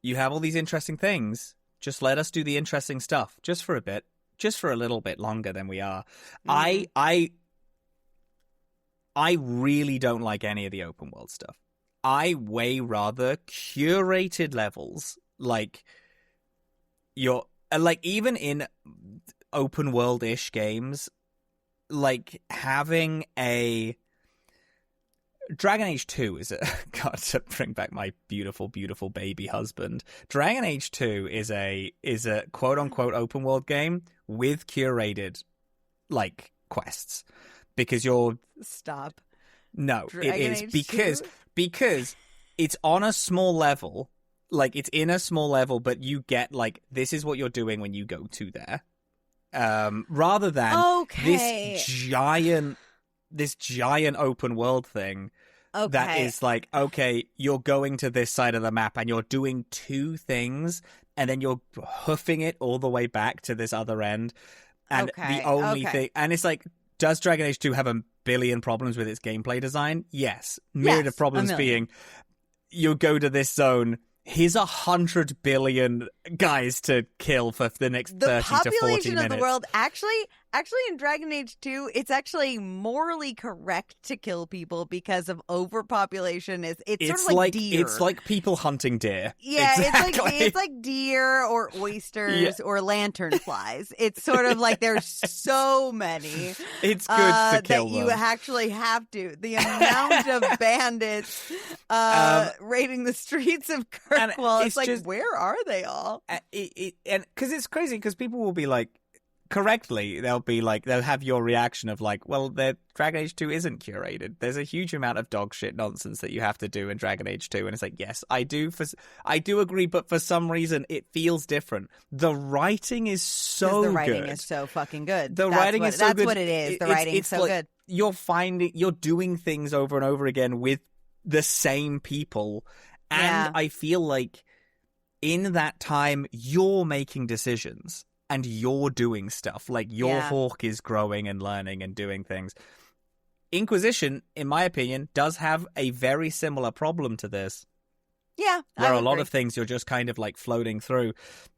you have all these interesting things. Just let us do the interesting stuff just for a bit, just for a little bit longer than we are. Mm-hmm. I really don't like any of the open world stuff. I way rather curated levels, like even in open world-ish games, like having a Dragon Age 2 is God, to bring back my beautiful, beautiful baby husband. Dragon Age 2 is a quote unquote open world game with curated like quests. Because you're... Stop. No, Dragon it is. Age because it's on a small level. Like, it's in a small level, but you get, like, this is what you're doing when you go to there. Rather than this giant open world thing that is like, okay, you're going to this side of the map and you're doing two things, and then you're hoofing it all the way back to this other end. And the only thing... And it's like... Does Dragon Age 2 have a billion problems with its gameplay design? Yes. Myriad of problems being, you go to this zone, here's 100 billion guys to kill for the next 30 to 40 minutes. The population of the world actually actually in Dragon Age 2, it's actually morally correct to kill people because of overpopulation. It's sort of like deer. It's like people hunting deer. Yeah, exactly. it's like deer or oysters or lanternflies. It's sort of like there's so many. It's good to kill that them. You actually have to. The amount of bandits raiding the streets of Kirkwall, it's like, just, where are they all? And because it's crazy, because people will be like, correctly, they'll have your reaction of like, well, Dragon Age 2 isn't curated. There's a huge amount of dog shit nonsense that you have to do in Dragon Age 2, and it's like, yes, I do agree, but for some reason it feels different. The writing is so good. The writing is so fucking good. The writing is so good. That's what it is. The writing is so good. You're doing things over and over again with the same people, and I feel like in that time, you're making decisions and you're doing stuff. Like, your hawk is growing and learning and doing things. Inquisition, in my opinion, does have a very similar problem to this. Yeah, where a lot of things you're just kind of like floating through.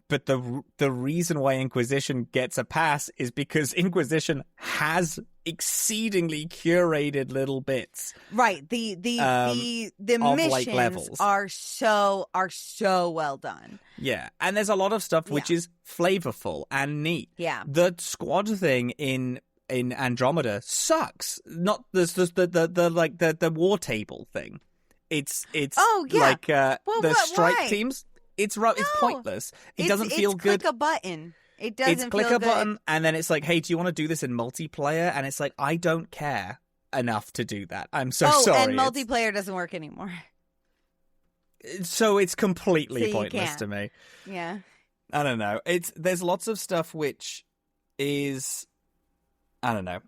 But the reason why Inquisition gets a pass is because Inquisition has exceedingly curated little bits. Right. The missions like levels are so well done. Yeah, and there's a lot of stuff which is flavorful and neat. Yeah. The squad thing in Andromeda sucks. Not the war table thing. It's like the strike teams. It's pointless. It doesn't feel good. It's click a button. It doesn't feel good. It's click a button, and then it's like, hey, do you want to do this in multiplayer? And it's like, I don't care enough to do that. I'm so sorry. And multiplayer doesn't work anymore. So it's completely pointless to me. Yeah. I don't know. There's lots of stuff which is, I don't know.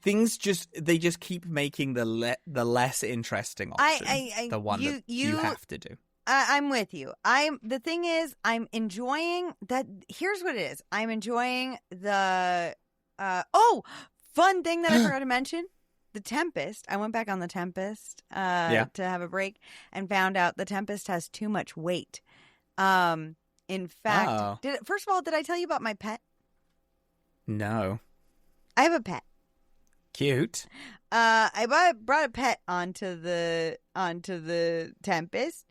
Things they just keep making the less interesting option the one that you have to do. I'm with you. The thing is, I'm enjoying that. Here's what it is. I'm enjoying the fun thing that I forgot to mention. The Tempest. I went back on the Tempest to have a break and found out the Tempest has too much weight. In fact, first of all, did I tell you about my pet? No. I have a pet. Cute. I brought a pet onto the Tempest.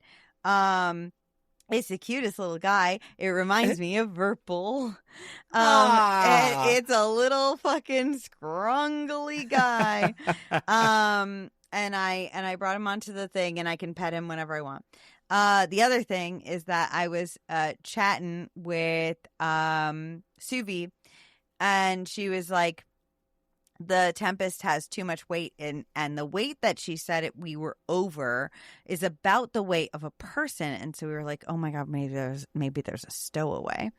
It's the cutest little guy. It reminds me of Verpal. It's a little fucking scrungly guy. And I brought him onto the thing, and I can pet him whenever I want. The other thing is that I was chatting with Suvi, and she was like, the Tempest has too much weight, and the weight that she said we were over is about the weight of a person. And so we were like, oh my God, maybe there's a stowaway.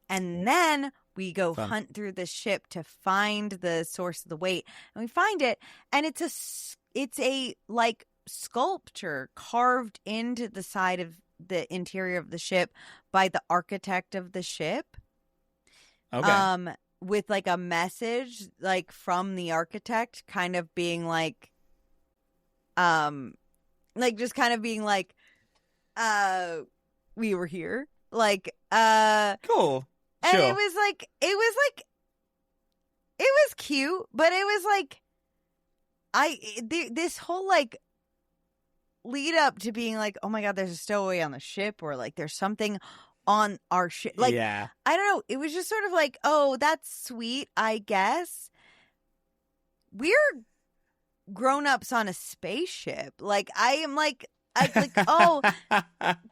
And then we go hunt through the ship to find the source of the weight, and we find it, and it's a like sculpture carved into the side of the interior of the ship by the architect of the ship. Okay. With like a message like from the architect kind of being like just kind of being like we were here, like cool. And sure. it was cute, but it was like this whole like lead up to being like, oh my God, there's a stowaway on the ship, or like there's something on our ship. Like, I don't know. It was just sort of like, oh, that's sweet, I guess. We're grown-ups on a spaceship. Like, I am like, oh,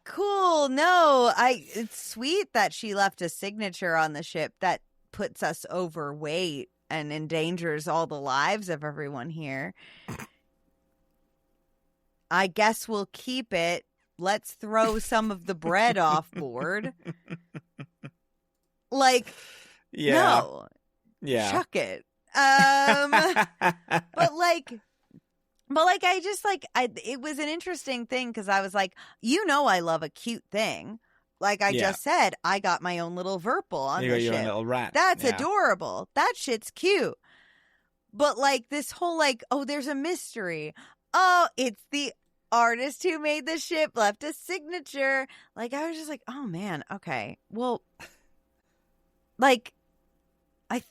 cool. No, it's sweet that she left a signature on the ship that puts us overweight and endangers all the lives of everyone here. I guess we'll keep it. Let's throw some of the bread off board. Like, no. Yeah. Chuck it. But I just like, it was an interesting thing because I was like, I love a cute thing. Like I just said, I got my own little Verpal on the ship. You got your own little rat. That's adorable. That shit's cute. But like this whole like, oh, there's a mystery. Oh, it's the artist who made the ship left a signature. Like I was just like, oh man, okay. Well, like I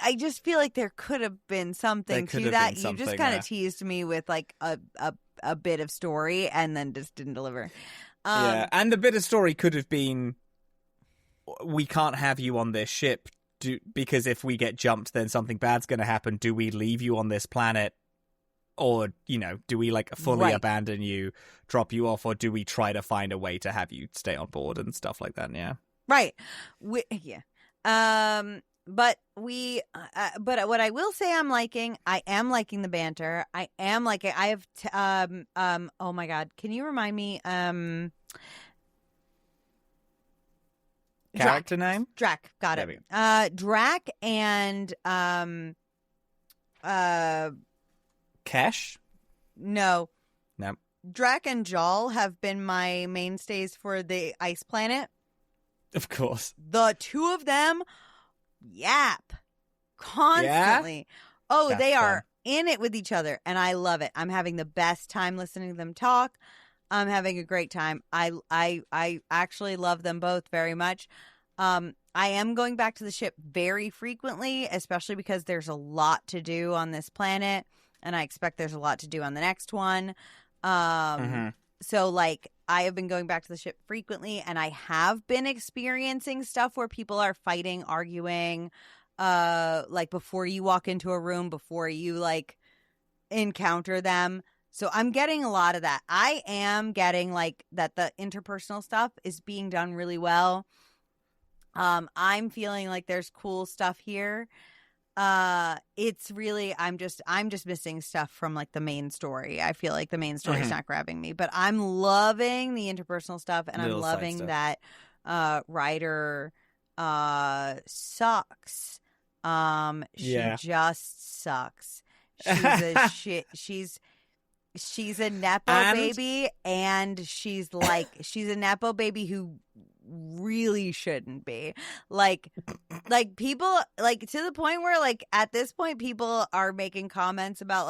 I just feel like there could have been something to that. You just kind of teased me with like a bit of story and then just didn't deliver. Yeah, and the bit of story could have been, we can't have you on this ship because if we get jumped, then something bad's going to happen. Do we leave you on this planet? Or, do we like fully abandon you, drop you off, or do we try to find a way to have you stay on board and stuff like that? Yeah. Right. Yeah. But what I will say I am liking the banter. I am liking, I have, oh my God. Can you remind me, character name? Drac. Got it. Drac and, Kesh? No. Drac and Jal have been my mainstays for the ice planet. Of course. The two of them yap constantly. Yeah? Oh, that's they are in it with each other, and I love it. I'm having the best time listening to them talk. I'm having a great time. I actually love them both very much. I am going back to the ship very frequently, especially because there's a lot to do on this planet, and I expect there's a lot to do on the next one. So, like, I have been going back to the ship frequently, and I have been experiencing stuff where people are fighting, arguing, like, before you walk into a room, before you, like, encounter them. So I'm getting a lot of that. I am getting, like, that the interpersonal stuff is being done really well. I'm feeling like there's cool stuff here. It's really, I'm just missing stuff from like the main story. I feel like the main story is not grabbing me, but I'm loving the interpersonal stuff, and I'm loving that Ryder sucks. She just sucks. She's a shit. She's a nepo baby, and she's a nepo baby who really shouldn't be. Like people, like, to the point where, like, at this point people are making comments about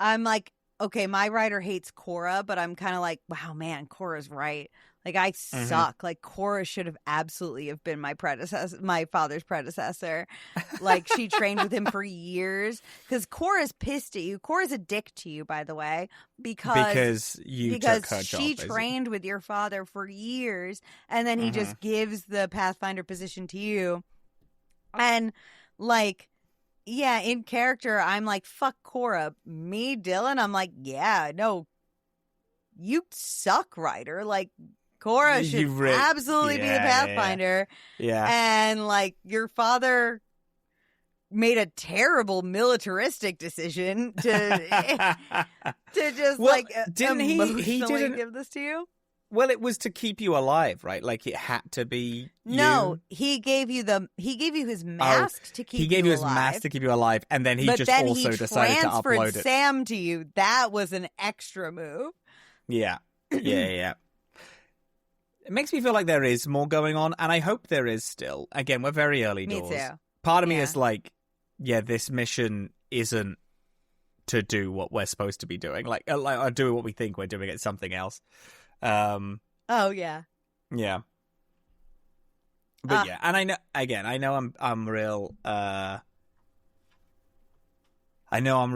I'm like, okay, my writer hates Korra, but I'm kind of like, wow, man, Korra's right. Like, I suck. Like, Korra should have absolutely have been my father's predecessor. Like, she trained with him for years. Because Korra's pissed at you. Korra's a dick to you, by the way. Because took her job, she trained with your father for years. And then he just gives the Pathfinder position to you. And, like, yeah, in character, I'm like, fuck Korra. Me, Dillin, I'm like, yeah, no, you suck, Ryder. Like, Korra should absolutely be the Pathfinder. Yeah. And, like, your father made a terrible militaristic decision to just, didn't he didn't give this to you? Well, it was to keep you alive, right? Like, it had to be No, he gave you his mask to keep you alive. He gave you his mask to keep you alive, and then he decided to upload it. Transferred Sam to you. That was an extra move. Yeah. Yeah. It makes me feel like there is more going on, and I hope there is still. Again, we're very early doors. Me too. Part of me is like, yeah, this mission isn't to do what we're supposed to be doing. Like or do what we think we're doing. It's something else. Oh, yeah. Yeah. But yeah, and I know I'm real, I know I'm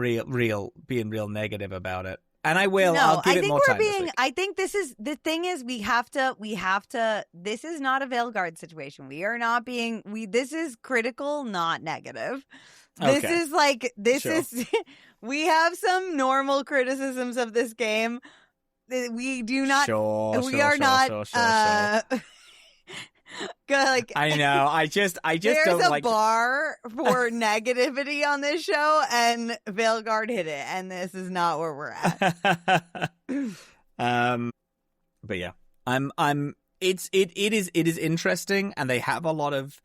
being real negative about it. And I will. No, I'll give it more time. I think this is the thing. Is we have to. This is not a Veilguard situation. We are not being. This is critical, not negative. This is like is. We have some normal criticisms of this game. We do not. We are not. Like, I know. I just there's don't a bar for negativity on this show, and Veilguard hit it, and this is not where we're at. But yeah, it is interesting, and they have a lot of.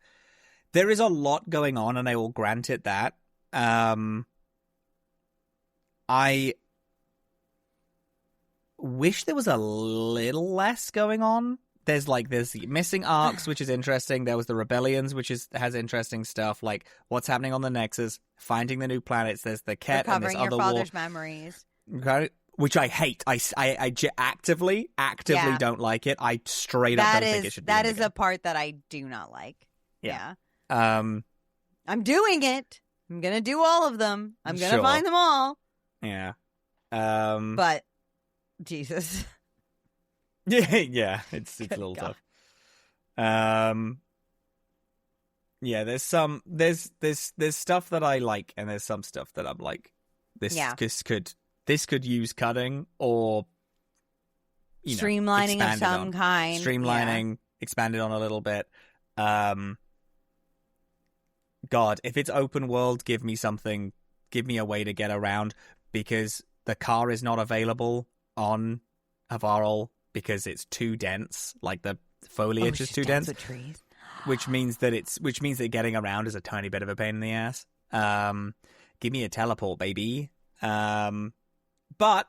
There is a lot going on, and I will grant it that. I wish there was a little less going on. There's the missing arcs, which is interesting. There was the rebellions, which has interesting stuff, like what's happening on the Nexus, finding the new planets. There's the Ket and this other war. Recovering your father's memories. Okay. Which I hate. I actively don't like it. I straight up don't think it should be. That is a part that I do not like. Yeah. I'm doing it. I'm gonna do all of them. I'm gonna find them all. Yeah. But Jesus. Yeah, it's a little tough. Yeah, there's stuff that I like, and there's some stuff that I'm like, this could use cutting or streamlining of some kind. Streamlining, expanded on a little bit. God, if it's open world, give me something. Give me a way to get around, because the car is not available on Havarl because it's too dense. Like the foliage is too dense. With trees. Which means that getting around is a tiny bit of a pain in the ass. Give me a teleport, baby. But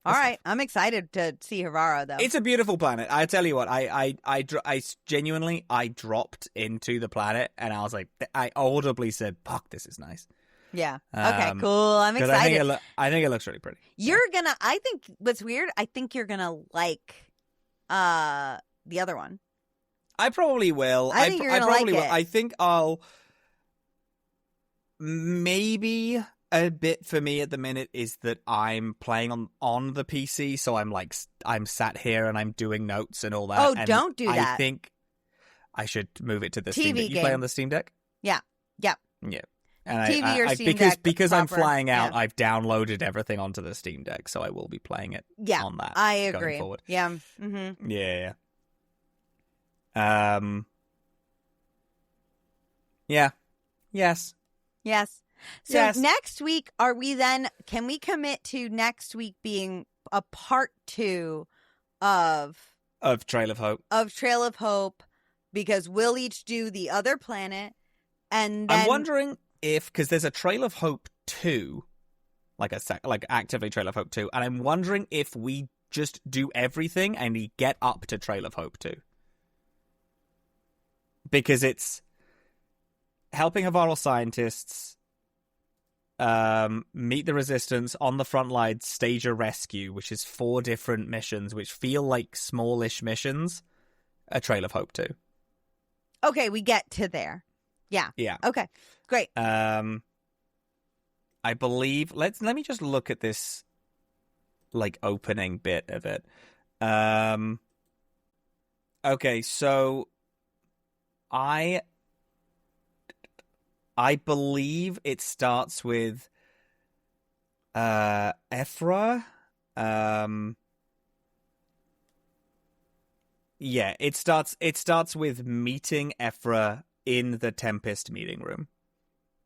all right, I'm excited to see Havara, though. It's a beautiful planet. I tell you what, I genuinely dropped into the planet, and I was like, I audibly said, "Fuck, this is nice." Yeah. Okay. Cool. I'm excited. I think it looks really pretty. I think what's weird. I think you're gonna like the other one. I probably will. I think you're gonna probably like will. it. I think I'll maybe. A bit for me at the minute is that I'm playing on the PC, so I'm sat here and I'm doing notes and all that. Oh, and don't do that. I think I should move it to the TV Steam Deck. You game. play on the Steam Deck? Yeah. And TV or Steam Deck because I'm proper. flying out, Yeah. I've downloaded everything onto the Steam Deck, so I will be playing it on that. I agree. Going forward. Yeah. Mm-hmm. Yeah. Yeah. Yes. So next week, can we commit to next week being a part 2 of Trail of Hope? Of Trail of Hope, because we'll each do the other planet, and then... I'm wondering if, because there's a Trail of Hope 2, like actively Trail of Hope 2, and I'm wondering if we just do everything and we get up to Trail of Hope 2. Because it's helping Havarl scientists meet the resistance on the front line, stage a rescue, which is 4 different missions, which feel like smallish missions. A Trail of Hope 2. Okay, we get to there. Yeah. Okay, great. I believe. Let me just look at this, like, opening bit of it. Okay, so I believe it starts with Ephra. Yeah, it starts with meeting Ephra in the Tempest meeting room.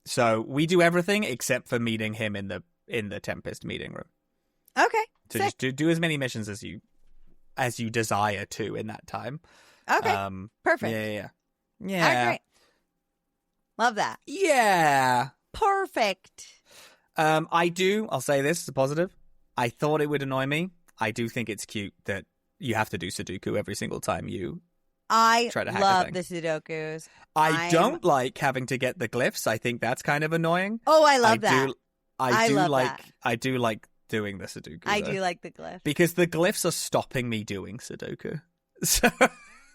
So we do everything except for meeting him in the Tempest meeting room. Okay. So just do as many missions as you desire to in that time. Okay. Perfect. Yeah. All right, great. Love that. Yeah. Perfect. I'll say this as a positive. I thought it would annoy me. I do think it's cute that you have to do Sudoku every single time you try to hack love a thing. the Sudokus. I don't like having to get the glyphs. I think that's kind of annoying. Oh, I love that. I do like doing the Sudoku. I do like the glyphs. Because the glyphs are stopping me doing Sudoku. So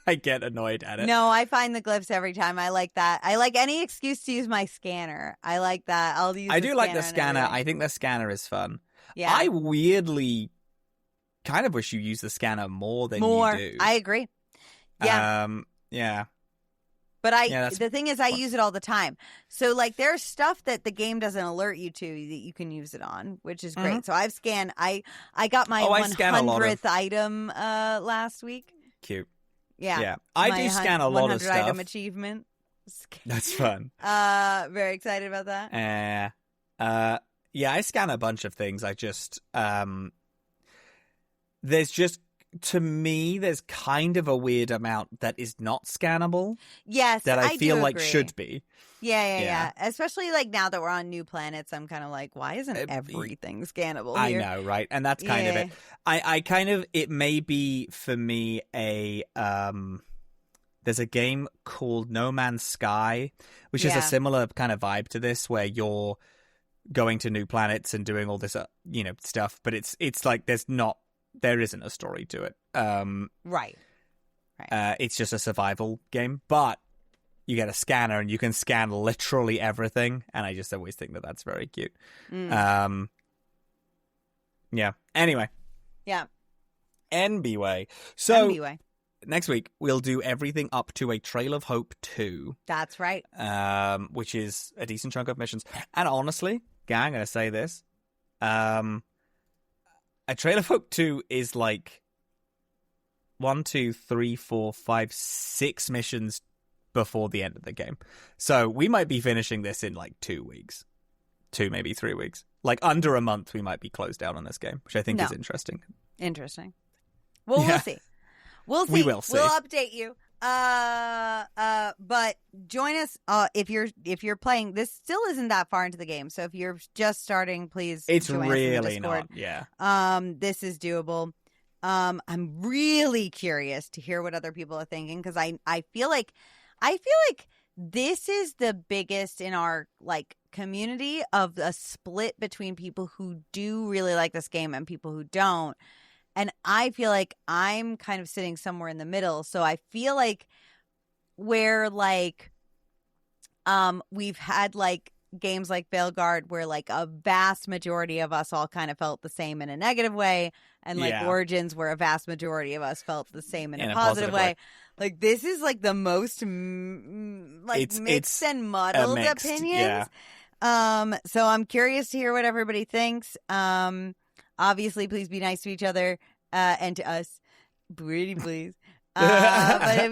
I get annoyed at it. No, I find the glyphs every time. I like that. I like any excuse to use my scanner. I like that. I do like the scanner. I think the scanner is fun. Yeah. I weirdly kind of wish you use the scanner more than you do. I agree. Yeah. Yeah. But the thing is, I use it all the time. So, like, there's stuff that the game doesn't alert you to that you can use it on, which is great. So I've scanned. I got my 100th item last week. Cute. Yeah. I do scan a lot of stuff. 100 item achievement. That's fun. Very excited about that. Yeah, I scan a bunch of things. I just there's just, to me, there's kind of a weird amount that is not scannable. Yes, that I feel like agree. should be. Yeah. Especially like now that we're on new planets, I'm kind of like, why isn't everything scannable here? I know, right? And that's kind of it. I kind of, it may be for me a there's a game called No Man's Sky, which is a similar kind of vibe to this, where you're going to new planets and doing all this stuff, but it's like there isn't a story to it. Right. Right. It's just a survival game, but you get a scanner and you can scan literally everything, and I just always think that that's very cute. Yeah. Anyway. Yeah. NBWay. So NBWay. Next week we'll do everything up to a Trail of Hope 2. That's right. Which is a decent chunk of missions. And honestly, gang, I'm gonna say this. A Trail of Hope 2 is like 1, 2, 3, 4, 5, 6 missions before the end of the game. So we might be finishing this in like 2 weeks. 2, maybe 3 weeks. Like under a month we might be closed down on this game, which I think is interesting. Interesting. Well, we'll see. We'll see. We will see. We'll update you. But join us if you're playing. This still isn't that far into the game, so if you're just starting, please. It's join really us in the Discord. not. Yeah. This is doable. I'm really curious to hear what other people are thinking, because I feel like this is the biggest in our like community of a split between people who do really like this game and people who don't. And I feel like I'm kind of sitting somewhere in the middle. So I feel like where like we've had like games like Veilguard where like a vast majority of us all kind of felt the same in a negative way, and like Origins where a vast majority of us felt the same in a positive way. Like this is like the most mixed and muddled opinions. Yeah. So I'm curious to hear what everybody thinks. Obviously, please be nice to each other and to us. Pretty please. But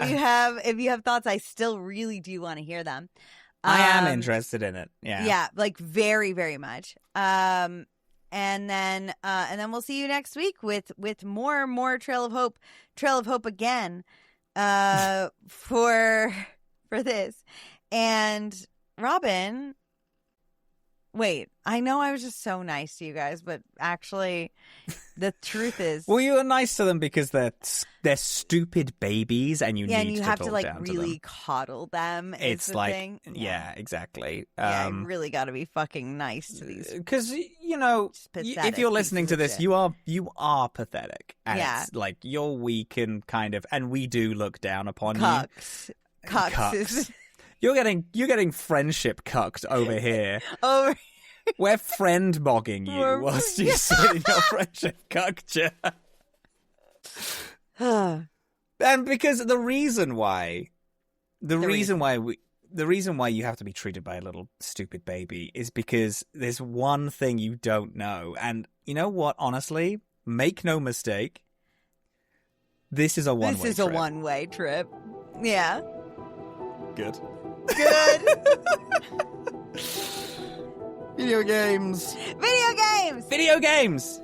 if you have thoughts, I still really do want to hear them. I am interested in it. Yeah. Yeah, like very, very much. And then we'll see you next week with more Trail of Hope again. For this. And Robin, wait, I know I was just so nice to you guys, but actually the truth is, well, you were nice to them because they're stupid babies, and you need to have talk to like down really to them. coddle them. It's like thing. Yeah, exactly. I really got to be fucking nice to these, because if you're listening to this, you are pathetic, and it's like you're weak and kind of, and we do look down upon Cucks. You're getting friendship cucked over here. We're friend mogging you whilst you sit in your friendship cuck chair. And because the reason why you have to be treated by a little stupid baby is because there's one thing you don't know. And you know what? Honestly, make no mistake, this is a one-way trip. This is a one-way trip. Yeah. Good. Video games. Video games. Video games.